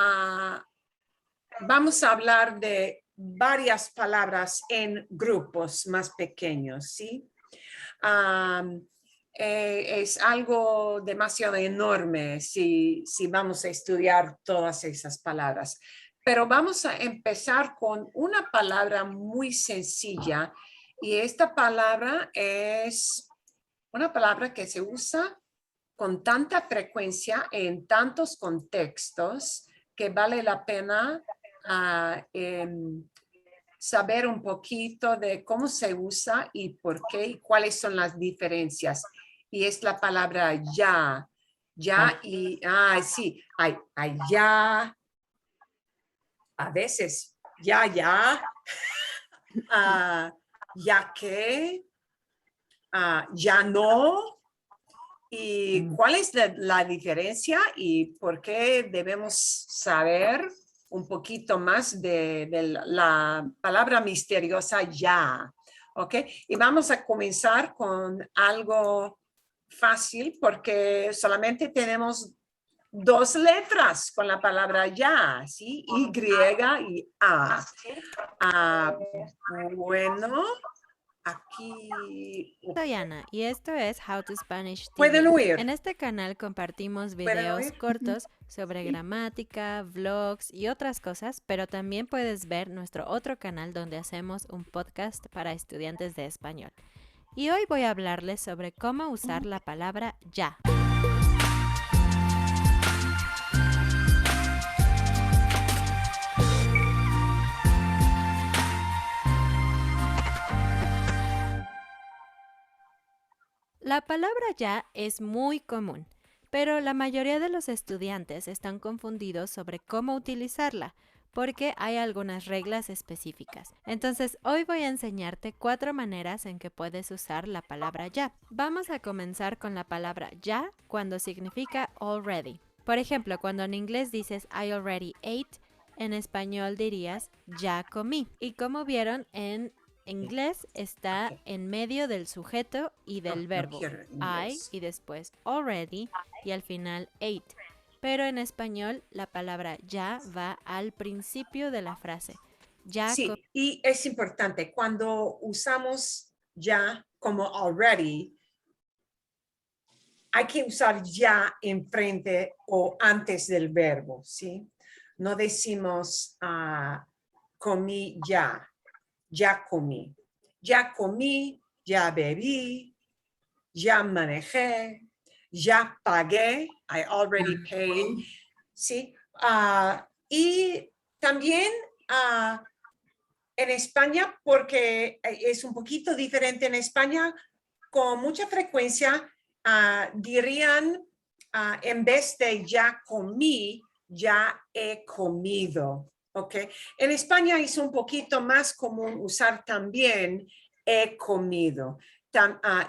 vamos a hablar de varias palabras en grupos más pequeños, ¿sí? Es algo demasiado enorme si vamos a estudiar todas esas palabras. Pero vamos a empezar con una palabra muy sencilla y esta palabra es una palabra que se usa con tanta frecuencia en tantos contextos que vale la pena saber un poquito de cómo se usa y por qué y cuáles son las diferencias. y es la palabra ya. Ya y, sí, hay ya, a veces, ya, ya que, ya no. ¿Y cuál es la diferencia y por qué debemos saber un poquito más de la palabra misteriosa ya? ¿Ok? Y vamos a comenzar con algo fácil porque solamente tenemos 2 letras con la palabra ya, ¿sí? Y y A. Bueno, aquí Soy Ana y esto es How to Spanish pueden TV. oír. En este canal compartimos ¿Pueden videos oír? cortos sobre Sí. gramática, vlogs y otras cosas, pero también puedes ver nuestro otro canal donde hacemos un podcast para estudiantes de español. Y hoy voy a hablarles sobre cómo usar la palabra ya. La palabra ya es muy común, pero la mayoría de los estudiantes están confundidos sobre cómo utilizarla, porque hay algunas reglas específicas. Entonces, hoy voy a enseñarte 4 maneras en que puedes usar la palabra ya. Vamos a comenzar con la palabra ya cuando significa already. Por ejemplo, cuando en inglés dices I already ate, en español dirías ya comí. Y como vieron, en inglés está Ok. en medio del sujeto y del No verbo quiero I inglés. y después already y al final ate. Pero en español la palabra ya va al principio de la frase. Ya Sí, y es importante cuando usamos ya como already, hay que usar ya enfrente o antes del verbo, ¿sí? No decimos comí ya comí. Ya comí, ya bebí, ya manejé, ya pagué, I already paid, ¿sí? Y también en España, porque es un poquito diferente en España, con mucha frecuencia dirían, en vez de ya comí, ya he comido. ¿Ok? En España es un poquito más común usar también he comido,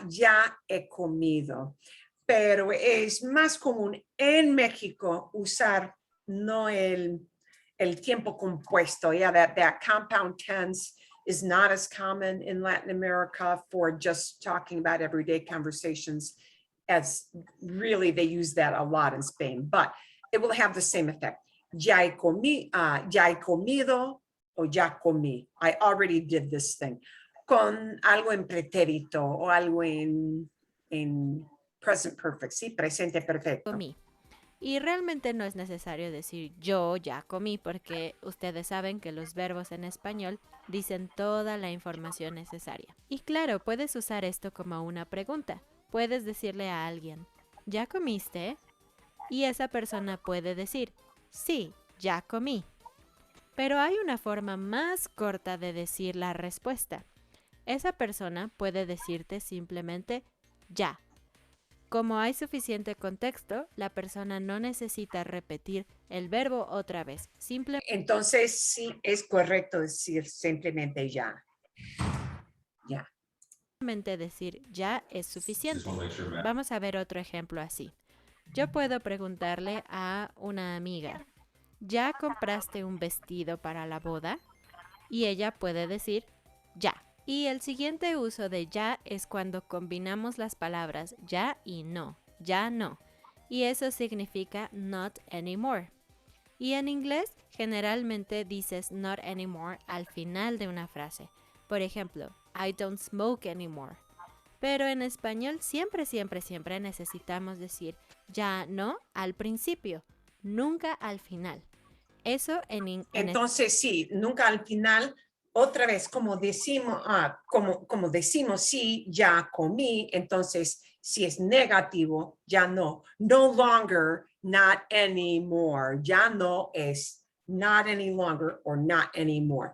ya he comido, pero es más común en México usar no el tiempo compuesto. Yeah, that compound tense is not as common in Latin America for just talking about everyday conversations as really they use that a lot in Spain, but it will have the same effect. Ya he comido o ya comí. I already did this thing. Con algo en pretérito o algo en present perfect, ¿sí? Presente perfecto. comí. Y realmente no es necesario decir yo ya comí porque ustedes saben que los verbos en español dicen toda la información necesaria. Y claro, puedes usar esto como una pregunta. Puedes decirle a alguien, ¿ya comiste? Y esa persona puede decir, sí, ya comí. Pero hay una forma más corta de decir la respuesta. Esa persona puede decirte simplemente ya. Como hay suficiente contexto, la persona no necesita repetir el verbo otra vez. Entonces, sí, es correcto decir simplemente ya. Ya. Simplemente decir ya es suficiente. Vamos a ver otro ejemplo así. Yo puedo preguntarle a una amiga, ¿ya compraste un vestido para la boda? Y ella puede decir ya. Y el siguiente uso de ya es cuando combinamos las palabras ya y no, ya no. Y eso significa not anymore. Y en inglés generalmente dices not anymore al final de una frase. Por ejemplo, I don't smoke anymore. Pero en español siempre necesitamos decir ya no al principio, nunca al final. Eso Entonces, sí, nunca al final, otra vez, como decimos, como decimos, sí, ya comí, entonces, si es negativo, ya no. No longer, not anymore. Ya no es not any longer or not anymore.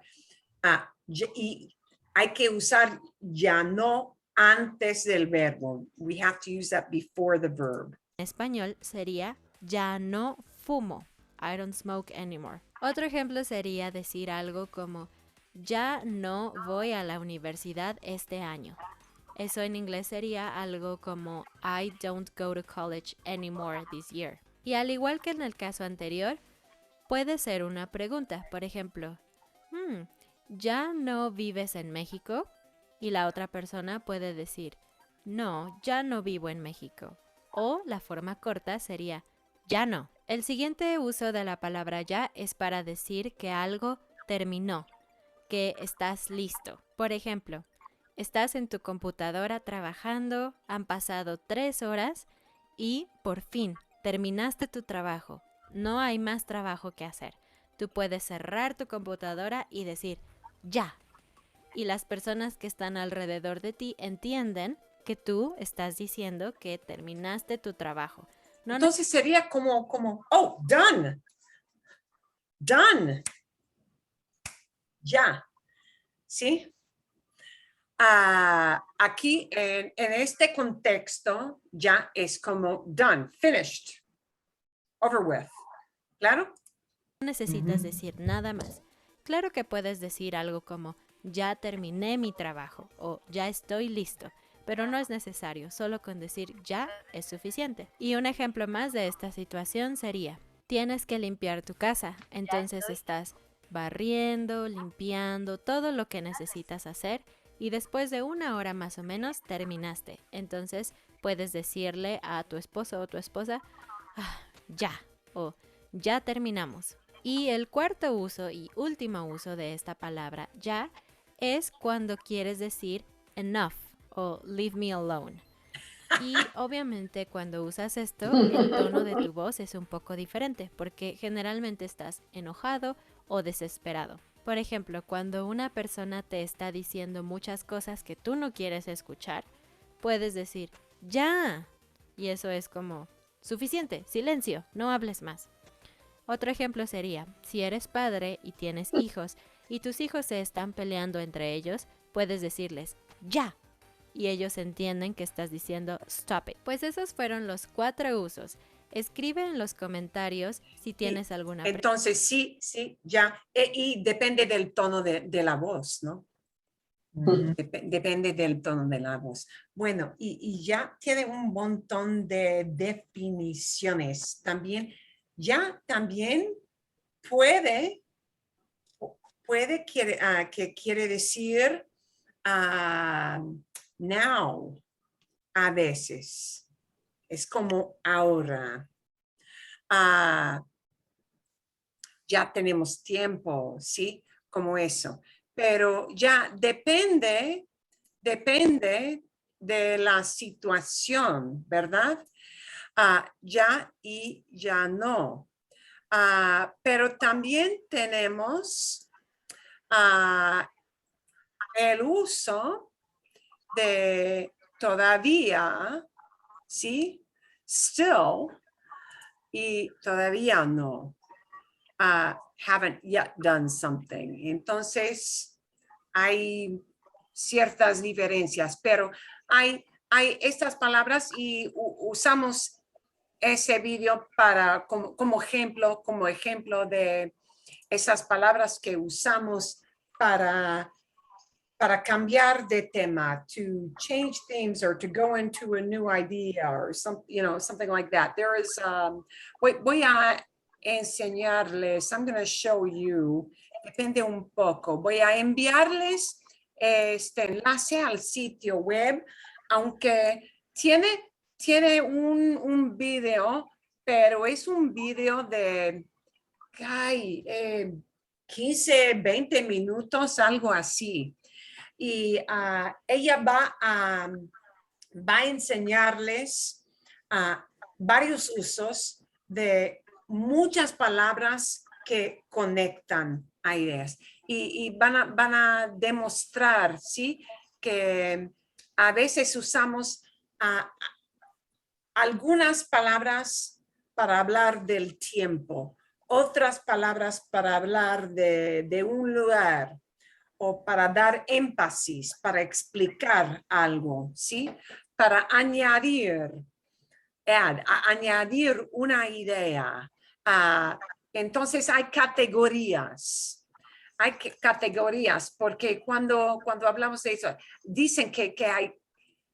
Y hay que usar ya no antes del verbo. We have to use that before the verb. En español sería ya no fumo. I don't smoke anymore. Otro ejemplo sería decir algo como ya no voy a la universidad este año. Eso en inglés sería algo como I don't go to college anymore this year. Y al igual que en el caso anterior, puede ser una pregunta. Por ejemplo, ¿ya no vives en México? Y la otra persona puede decir, no, ya no vivo en México. O la forma corta sería, ya no. El siguiente uso de la palabra ya es para decir que algo terminó, que estás listo. Por ejemplo, estás en tu computadora trabajando, han pasado 3 horas y por fin terminaste tu trabajo. No hay más trabajo que hacer. Tú puedes cerrar tu computadora y decir, ya. Y las personas que están alrededor de ti entienden que tú estás diciendo que terminaste tu trabajo. No Entonces sería como, oh, done. Done. Ya. ¿Sí? Aquí en este contexto ya es como done, finished, over with. ¿Claro? necesitas decir nada más. Claro que puedes decir algo como ya terminé mi trabajo o ya estoy listo, pero no es necesario, solo con decir ya es suficiente. Y un ejemplo más de esta situación sería, tienes que limpiar tu casa, entonces estás barriendo, limpiando, todo lo que necesitas hacer y después de 1 hora más o menos terminaste. Entonces puedes decirle a tu esposo o tu esposa, ya, o ya terminamos. Y el cuarto uso y último uso de esta palabra ya es cuando quieres decir enough o leave me alone. Y obviamente cuando usas esto, el tono de tu voz es un poco diferente porque generalmente estás enojado o desesperado. Por ejemplo, cuando una persona te está diciendo muchas cosas que tú no quieres escuchar, puedes decir ya. Y eso es como suficiente, silencio, no hables más. Otro ejemplo sería, si eres padre y tienes hijos y tus hijos se están peleando entre ellos, puedes decirles ya. Y ellos entienden que estás diciendo stop it. Pues esos fueron los 4 usos. Escribe en los comentarios si tienes alguna pregunta. Entonces, sí, ya. Y depende del tono de la voz, ¿no? Depende del tono de la voz. Bueno, y ya tiene un montón de definiciones. También, ya también puede que quiere decir now a veces. Es como ahora. Ya tenemos tiempo, ¿sí? Como eso. Pero ya depende de la situación, ¿verdad? Ya y ya no. Pero también tenemos el uso de todavía, ¿sí? Still y todavía no. Haven't yet done something. Entonces, hay ciertas diferencias, pero hay estas palabras y usamos ese video para como ejemplo de esas palabras que usamos para cambiar de tema, to change themes or to go into a new idea or something like that. There is, voy a enseñarles, I'm going to show you, depende un poco. Voy a enviarles este enlace al sitio web, aunque tiene un video, pero es un video de 15, 20 minutos, algo así. Y ella va a enseñarles varios usos de muchas palabras que conectan a ideas. Y van a demostrar, ¿sí? Que a veces usamos algunas palabras para hablar del tiempo, otras palabras para hablar de un lugar, o para dar énfasis, para explicar algo, ¿sí? Para añadir, añadir una idea. Entonces hay categorías. Hay categorías porque cuando hablamos de eso, dicen que hay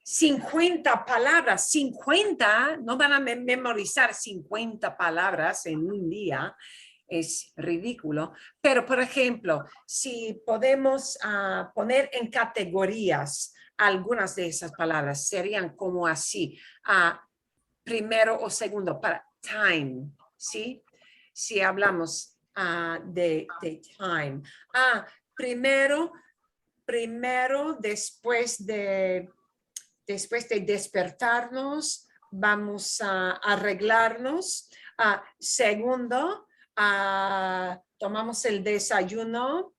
50 palabras, 50, no van a memorizar 50 palabras en un día, es ridículo, pero por ejemplo, si podemos poner en categorías algunas de esas palabras, serían como así, primero o segundo, para time, ¿sí? Si hablamos de time. Primero, después de despertarnos, vamos a arreglarnos. Segundo, tomamos el desayuno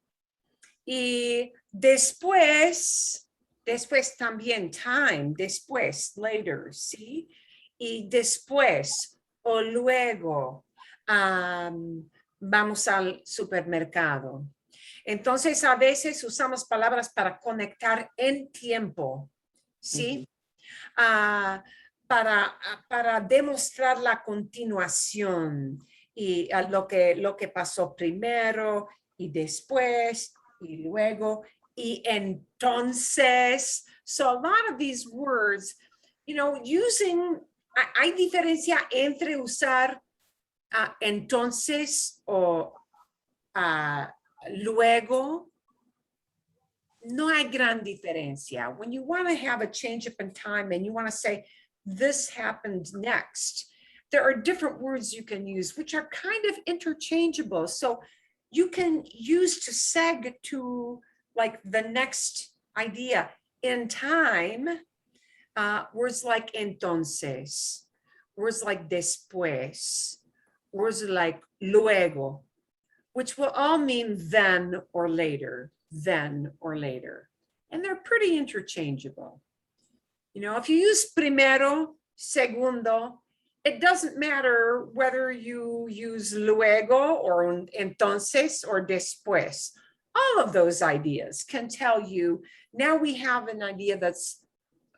y después también time, después, later, ¿sí? Y después o luego vamos al supermercado. Entonces, a veces usamos palabras para conectar en tiempo, ¿sí? Para demostrar la continuación y lo que pasó primero y después y luego y entonces. So a lot of these words, hay diferencia entre usar entonces o luego. No hay gran diferencia. When you want to have a change up in time and you want to say, this happened next, there are different words you can use, which are kind of interchangeable. So you can use to seg to like the next idea. In time, words like entonces, words like después, words like luego, which will all mean then or later. Then or later. And they're pretty interchangeable. If you use primero, segundo, it doesn't matter whether you use luego or entonces or después. All of those ideas can tell you, now we have an idea that's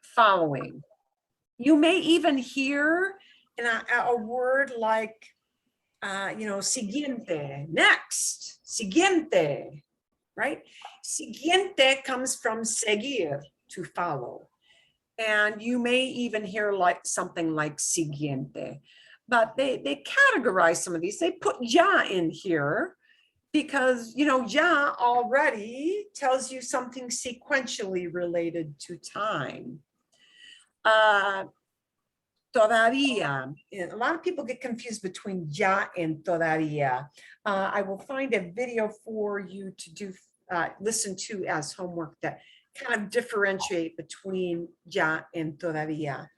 following. You may even hear a word like, siguiente, next, siguiente. Right? Siguiente comes from seguir, to follow. And you may even hear something like siguiente. But they categorize some of these. They put ya in here because, ya already tells you something sequentially related to time. Todavía. A lot of people get confused between ya and todavía. I will find a video for you to listen to as homework that kind of differentiate between ya and todavía.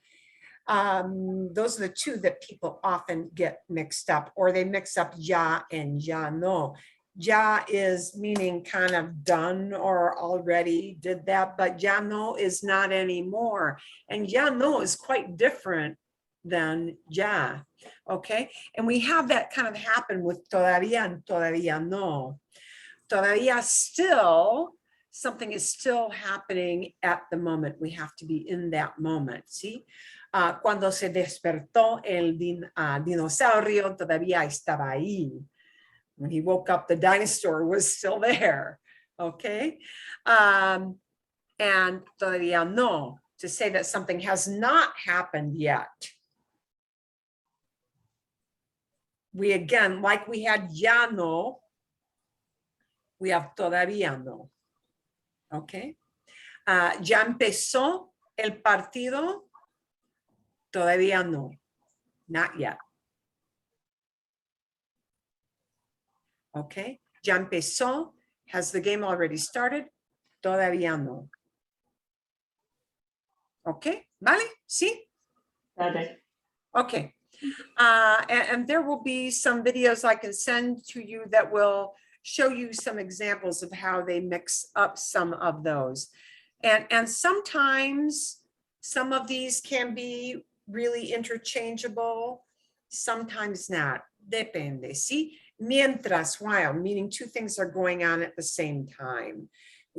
Those are the two that people often get mixed up, or they mix up ya and ya no. Ya is meaning kind of done or already did that, but ya no is not anymore. And ya no is quite different than ya, okay? And we have that kind of happen with todavía and todavía no. Todavía still, something is still happening at the moment. We have to be in that moment, ¿sí? Cuando se despertó el dinosaurio, todavía estaba ahí. When he woke up, the dinosaur was still there, okay? And todavía no, to say that something has not happened yet. We again, like we had ya no, we have todavía no, okay? Ya empezó el partido, todavía no, not yet. Okay, ya empezó, has the game already started? Todavía no. Okay, ¿vale? ¿Sí? Vale. Okay. And there will be some videos I can send to you that will show you some examples of how they mix up some of those. And sometimes some of these can be really interchangeable, sometimes not. Depende, ¿sí? Mientras, while, meaning two things are going on at the same time.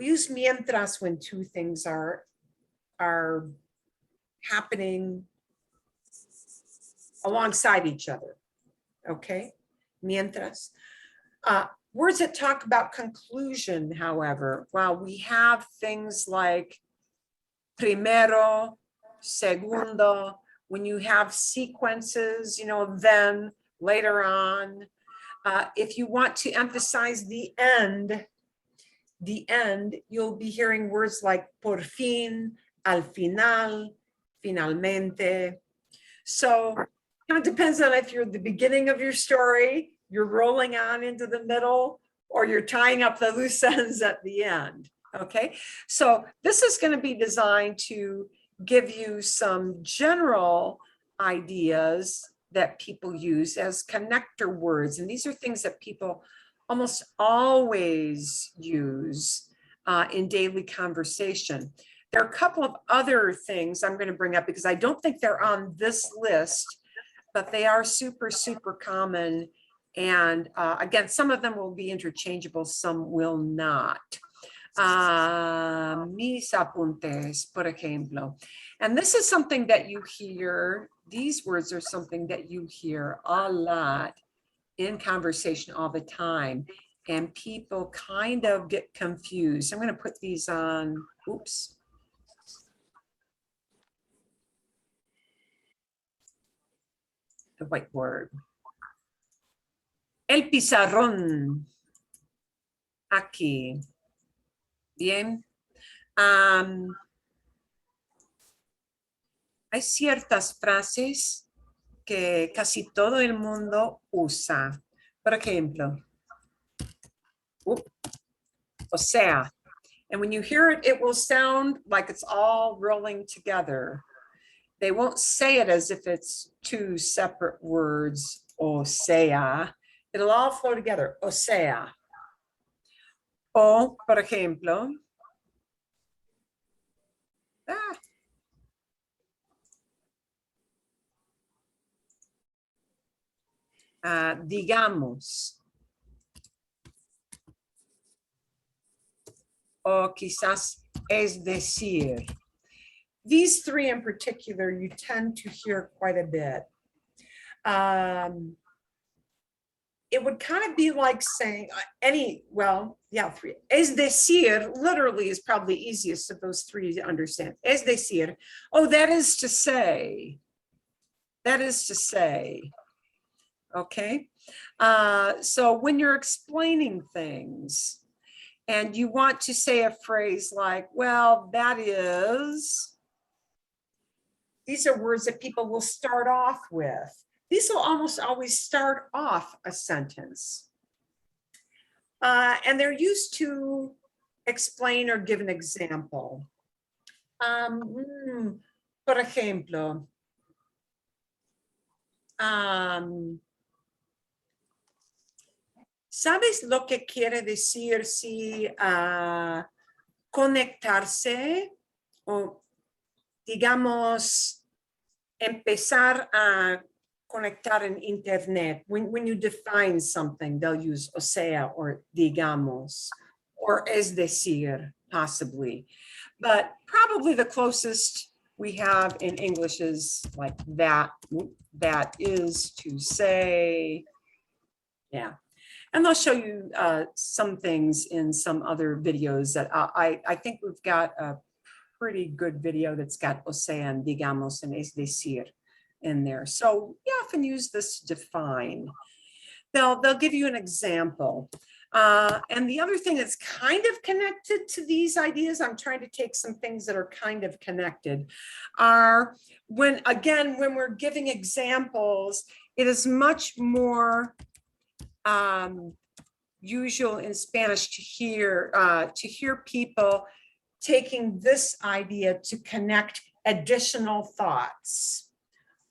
We use mientras when two things are happening alongside each other. Okay, mientras. Words that talk about conclusion, however, while we have things like primero, segundo, when you have sequences, you know, then, later on, if you want to emphasize the end, you'll be hearing words like por fin, al final, finalmente. So it kind of depends on if you're at the beginning of your story, you're rolling on into the middle, or you're tying up the loose ends at the end. Okay, so this is going to be designed to give you some general ideas that people use as connector words. And these are things that people almost always use in daily conversation. There are a couple of other things I'm going to bring up because I don't think they're on this list, but they are super, super common. And again, some of them will be interchangeable, some will not. Mis apuntes, por ejemplo. And this is something that you hear, these words are something that you hear a lot in conversation all the time. And people kind of get confused. I'm going to put these on, oops. The whiteboard. El pizarrón. Aquí. Bien. Hay ciertas frases que casi todo el mundo usa. Por ejemplo, o sea, and when you hear it, it will sound like it's all rolling together. They won't say it as if it's two separate words, o sea. It'll all flow together, o sea. O, por ejemplo, digamos, o quizás es decir. These three in particular, you tend to hear quite a bit. It would kind of be like saying three. Es decir, literally is probably the easiest of those three to understand. Es decir, oh, that is to say. That is to say. Okay. So when you're explaining things and you want to say a phrase like, well, that is, these are words that people will start off with. These will almost always start off a sentence. And they're used to explain or give an example. Por ejemplo, ¿sabes lo que quiere decir si conectarse o, digamos, empezar a conectar en internet? When you define something, they'll use o sea or digamos or es decir, possibly. But probably the closest we have in English is like that. That is to say. Yeah. And they'll show you some things in some other videos that I think we've got a pretty good video that's got o sea and digamos and es decir in there. So you often use this to define. They'll give you an example. And the other thing that's kind of connected to these ideas, I'm trying to take some things that are kind of connected, are when we're giving examples, it is much more usual in Spanish to hear people taking this idea to connect additional thoughts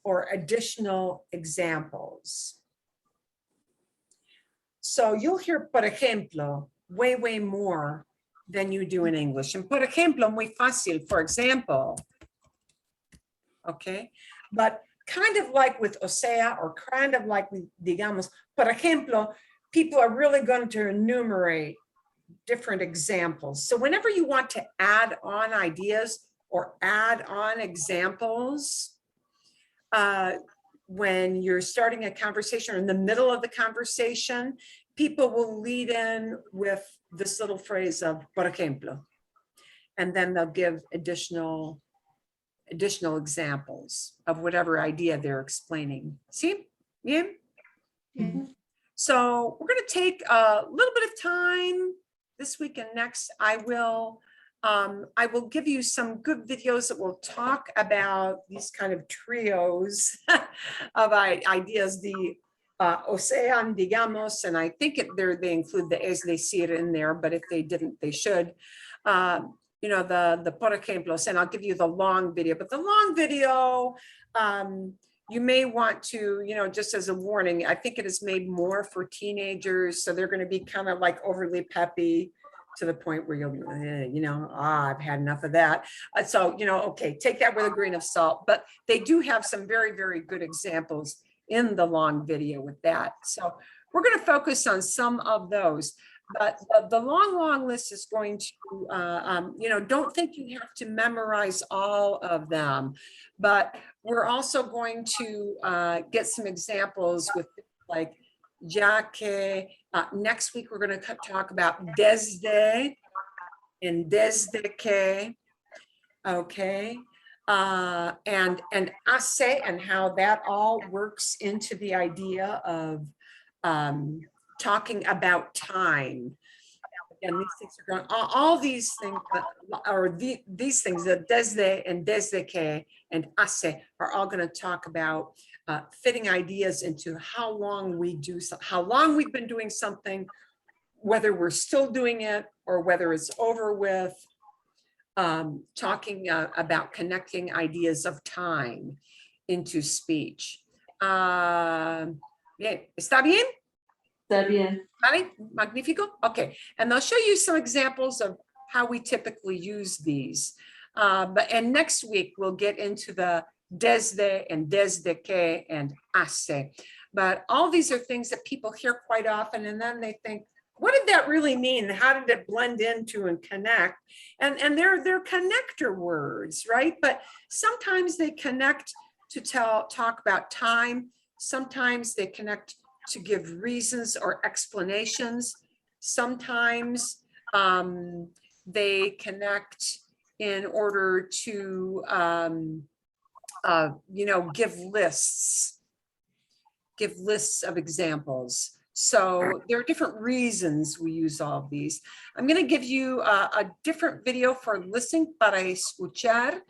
or additional examples. So you'll hear, por ejemplo, way more than you do in English. And por ejemplo, muy fácil, for example. Okay, but kind of like with o sea or kind of like with digamos, por ejemplo, people are really going to enumerate different examples. So whenever you want to add on ideas or add on examples, when you're starting a conversation or in the middle of the conversation, people will lead in with this little phrase of por ejemplo, and then they'll give additional examples of whatever idea they're explaining. See? Bien? Yeah. So we're going to take a little bit of time this week and next. I will give you some good videos that will talk about these kind of trios of ideas, the o sean, digamos, and I think they include the es decir in there, but if they didn't, they should. You know, the por ejemplos, and I'll give you the long video, but the long video, you may want to, you know, just as a warning, I think it is made more for teenagers. So they're going to be kind of like overly peppy to the point where you'll, you know, I've had enough of that. So, you know, okay, take that with a grain of salt, but they do have some very, very good examples in the long video with that. So we're going to focus on some of those. But the long list is going to, you know, don't think you have to memorize all of them, but we're also going to get some examples with like ya que, next week we're going to talk about desde and desde que, okay, and hace and how that all works into the idea of talking about time. And these things are going, all these things, or these things, the desde and desde que and hace are all going to talk about fitting ideas into how long we do, how long we've been doing something, whether we're still doing it or whether it's over with, talking about connecting ideas of time into speech. Bien, ¿está bien? Está bien. Vale, magnifico. Okay, and I'll show you some examples of how we typically use these. And next week we'll get into the desde and desde que and hace. But all these are things that people hear quite often, and then they think, what did that really mean? How did it blend into and connect? And they're connector words, right? But sometimes they connect to talk about time. Sometimes they connect to give reasons or explanations. Sometimes they connect in order to, you know, give lists of examples. So there are different reasons we use all of these. I'm going to give you a different video for listening para escuchar.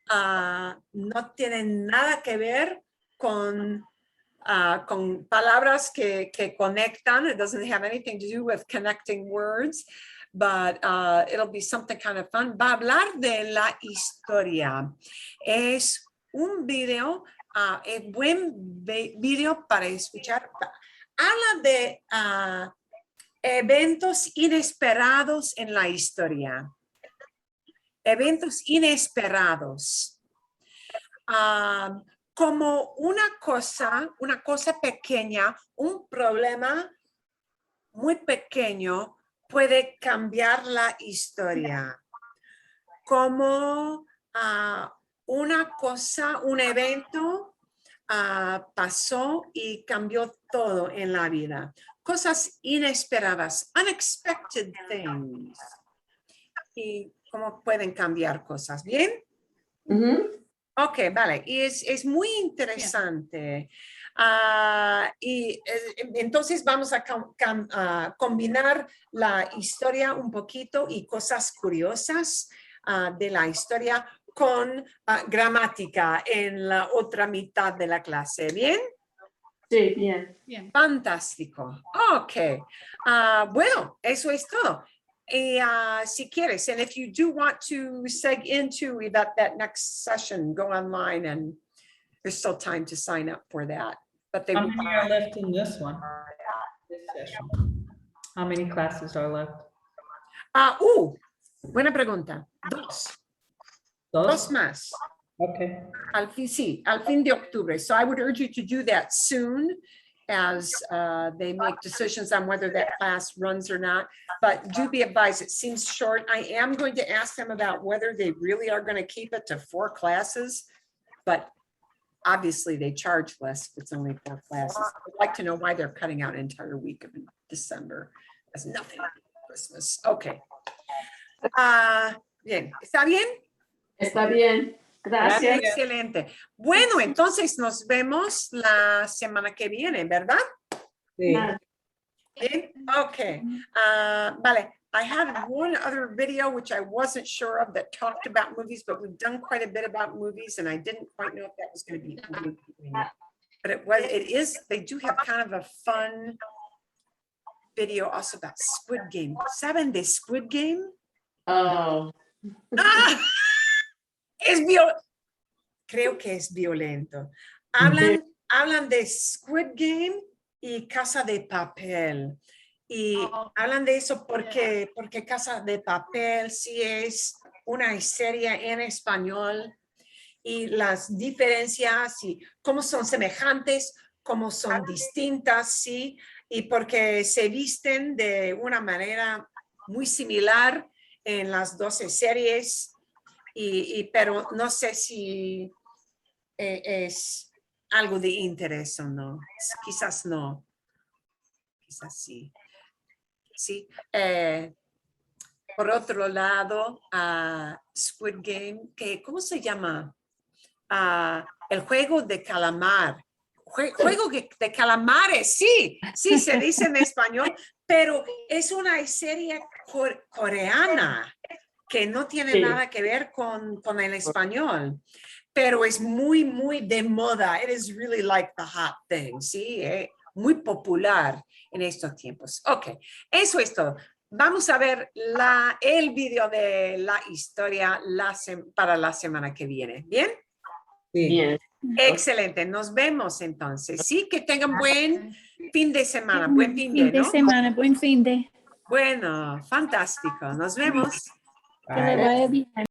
No tiene nada que ver con palabras que conectan. It doesn't have anything to do with connecting words, but it'll be something kind of fun. Va a hablar de la historia. Es un video, es buen video para escuchar. Habla de eventos inesperados en la historia. Eventos inesperados. Como una cosa pequeña, un problema muy pequeño puede cambiar la historia. Como una cosa, un evento pasó y cambió todo en la vida. Cosas inesperadas, unexpected things. Y cómo pueden cambiar cosas. ¿Bien? Ok, vale. Y es muy interesante. Y entonces vamos a combinar la historia un poquito y cosas curiosas de la historia con gramática en la otra mitad de la clase. ¿Bien? Sí, bien. Bien. Fantástico. Ok. Bueno, eso es todo. Si quieres, and if you do want to seg into that next session, go online and there's still time to sign up for that. But they How many are left in this one? This session? How many classes are left? Buena pregunta. Dos más. Okay. Al fin de octubre. So I would urge you to do that soon. as they make decisions on whether that class runs or not. But do be advised, it seems short. I am going to ask them about whether they really are going to keep it to 4 classes, but obviously they charge less if it's only 4 classes. I'd like to know why they're cutting out an entire week of December. Has nothing to do with Christmas. Okay. Bien, ¿está bien? Está bien. Gracias. Excelente. Bueno, entonces nos vemos la semana que viene, ¿verdad? Sí. Bien, okay. Vale, I had one other video which I wasn't sure of that talked about movies, but we've done quite a bit about movies and I didn't quite know if that was going to be included. But it is, they do have kind of a fun video also about Squid Game. ¿Saben de Squid Game? Oh, ¡Ah! Creo que es violento. Hablan de Squid Game y Casa de Papel. Y hablan de eso porque Casa de Papel sí es una serie en español y las diferencias y cómo son semejantes, cómo son distintas, sí, y porque se visten de una manera muy similar en las 12 series, pero no sé si es algo de interés o no. Quizás no. Quizás sí. Sí. Por otro lado, Squid Game, ¿cómo se llama? El juego de calamar. Juego de calamares, sí, se dice en español, pero es una serie coreana que no tiene nada que ver con el español, pero es muy, muy de moda. It is really like the hot thing, sí, muy popular en estos tiempos. Ok, eso es todo. Vamos a ver el video de la historia para la semana que viene. ¿Bien? Sí. bien. Excelente, nos vemos entonces. Sí, que tengan buen fin de semana, buen fin de, Fin de ¿no? semana, buen fin de. Bueno, fantástico, nos vemos. Que le vaya bien.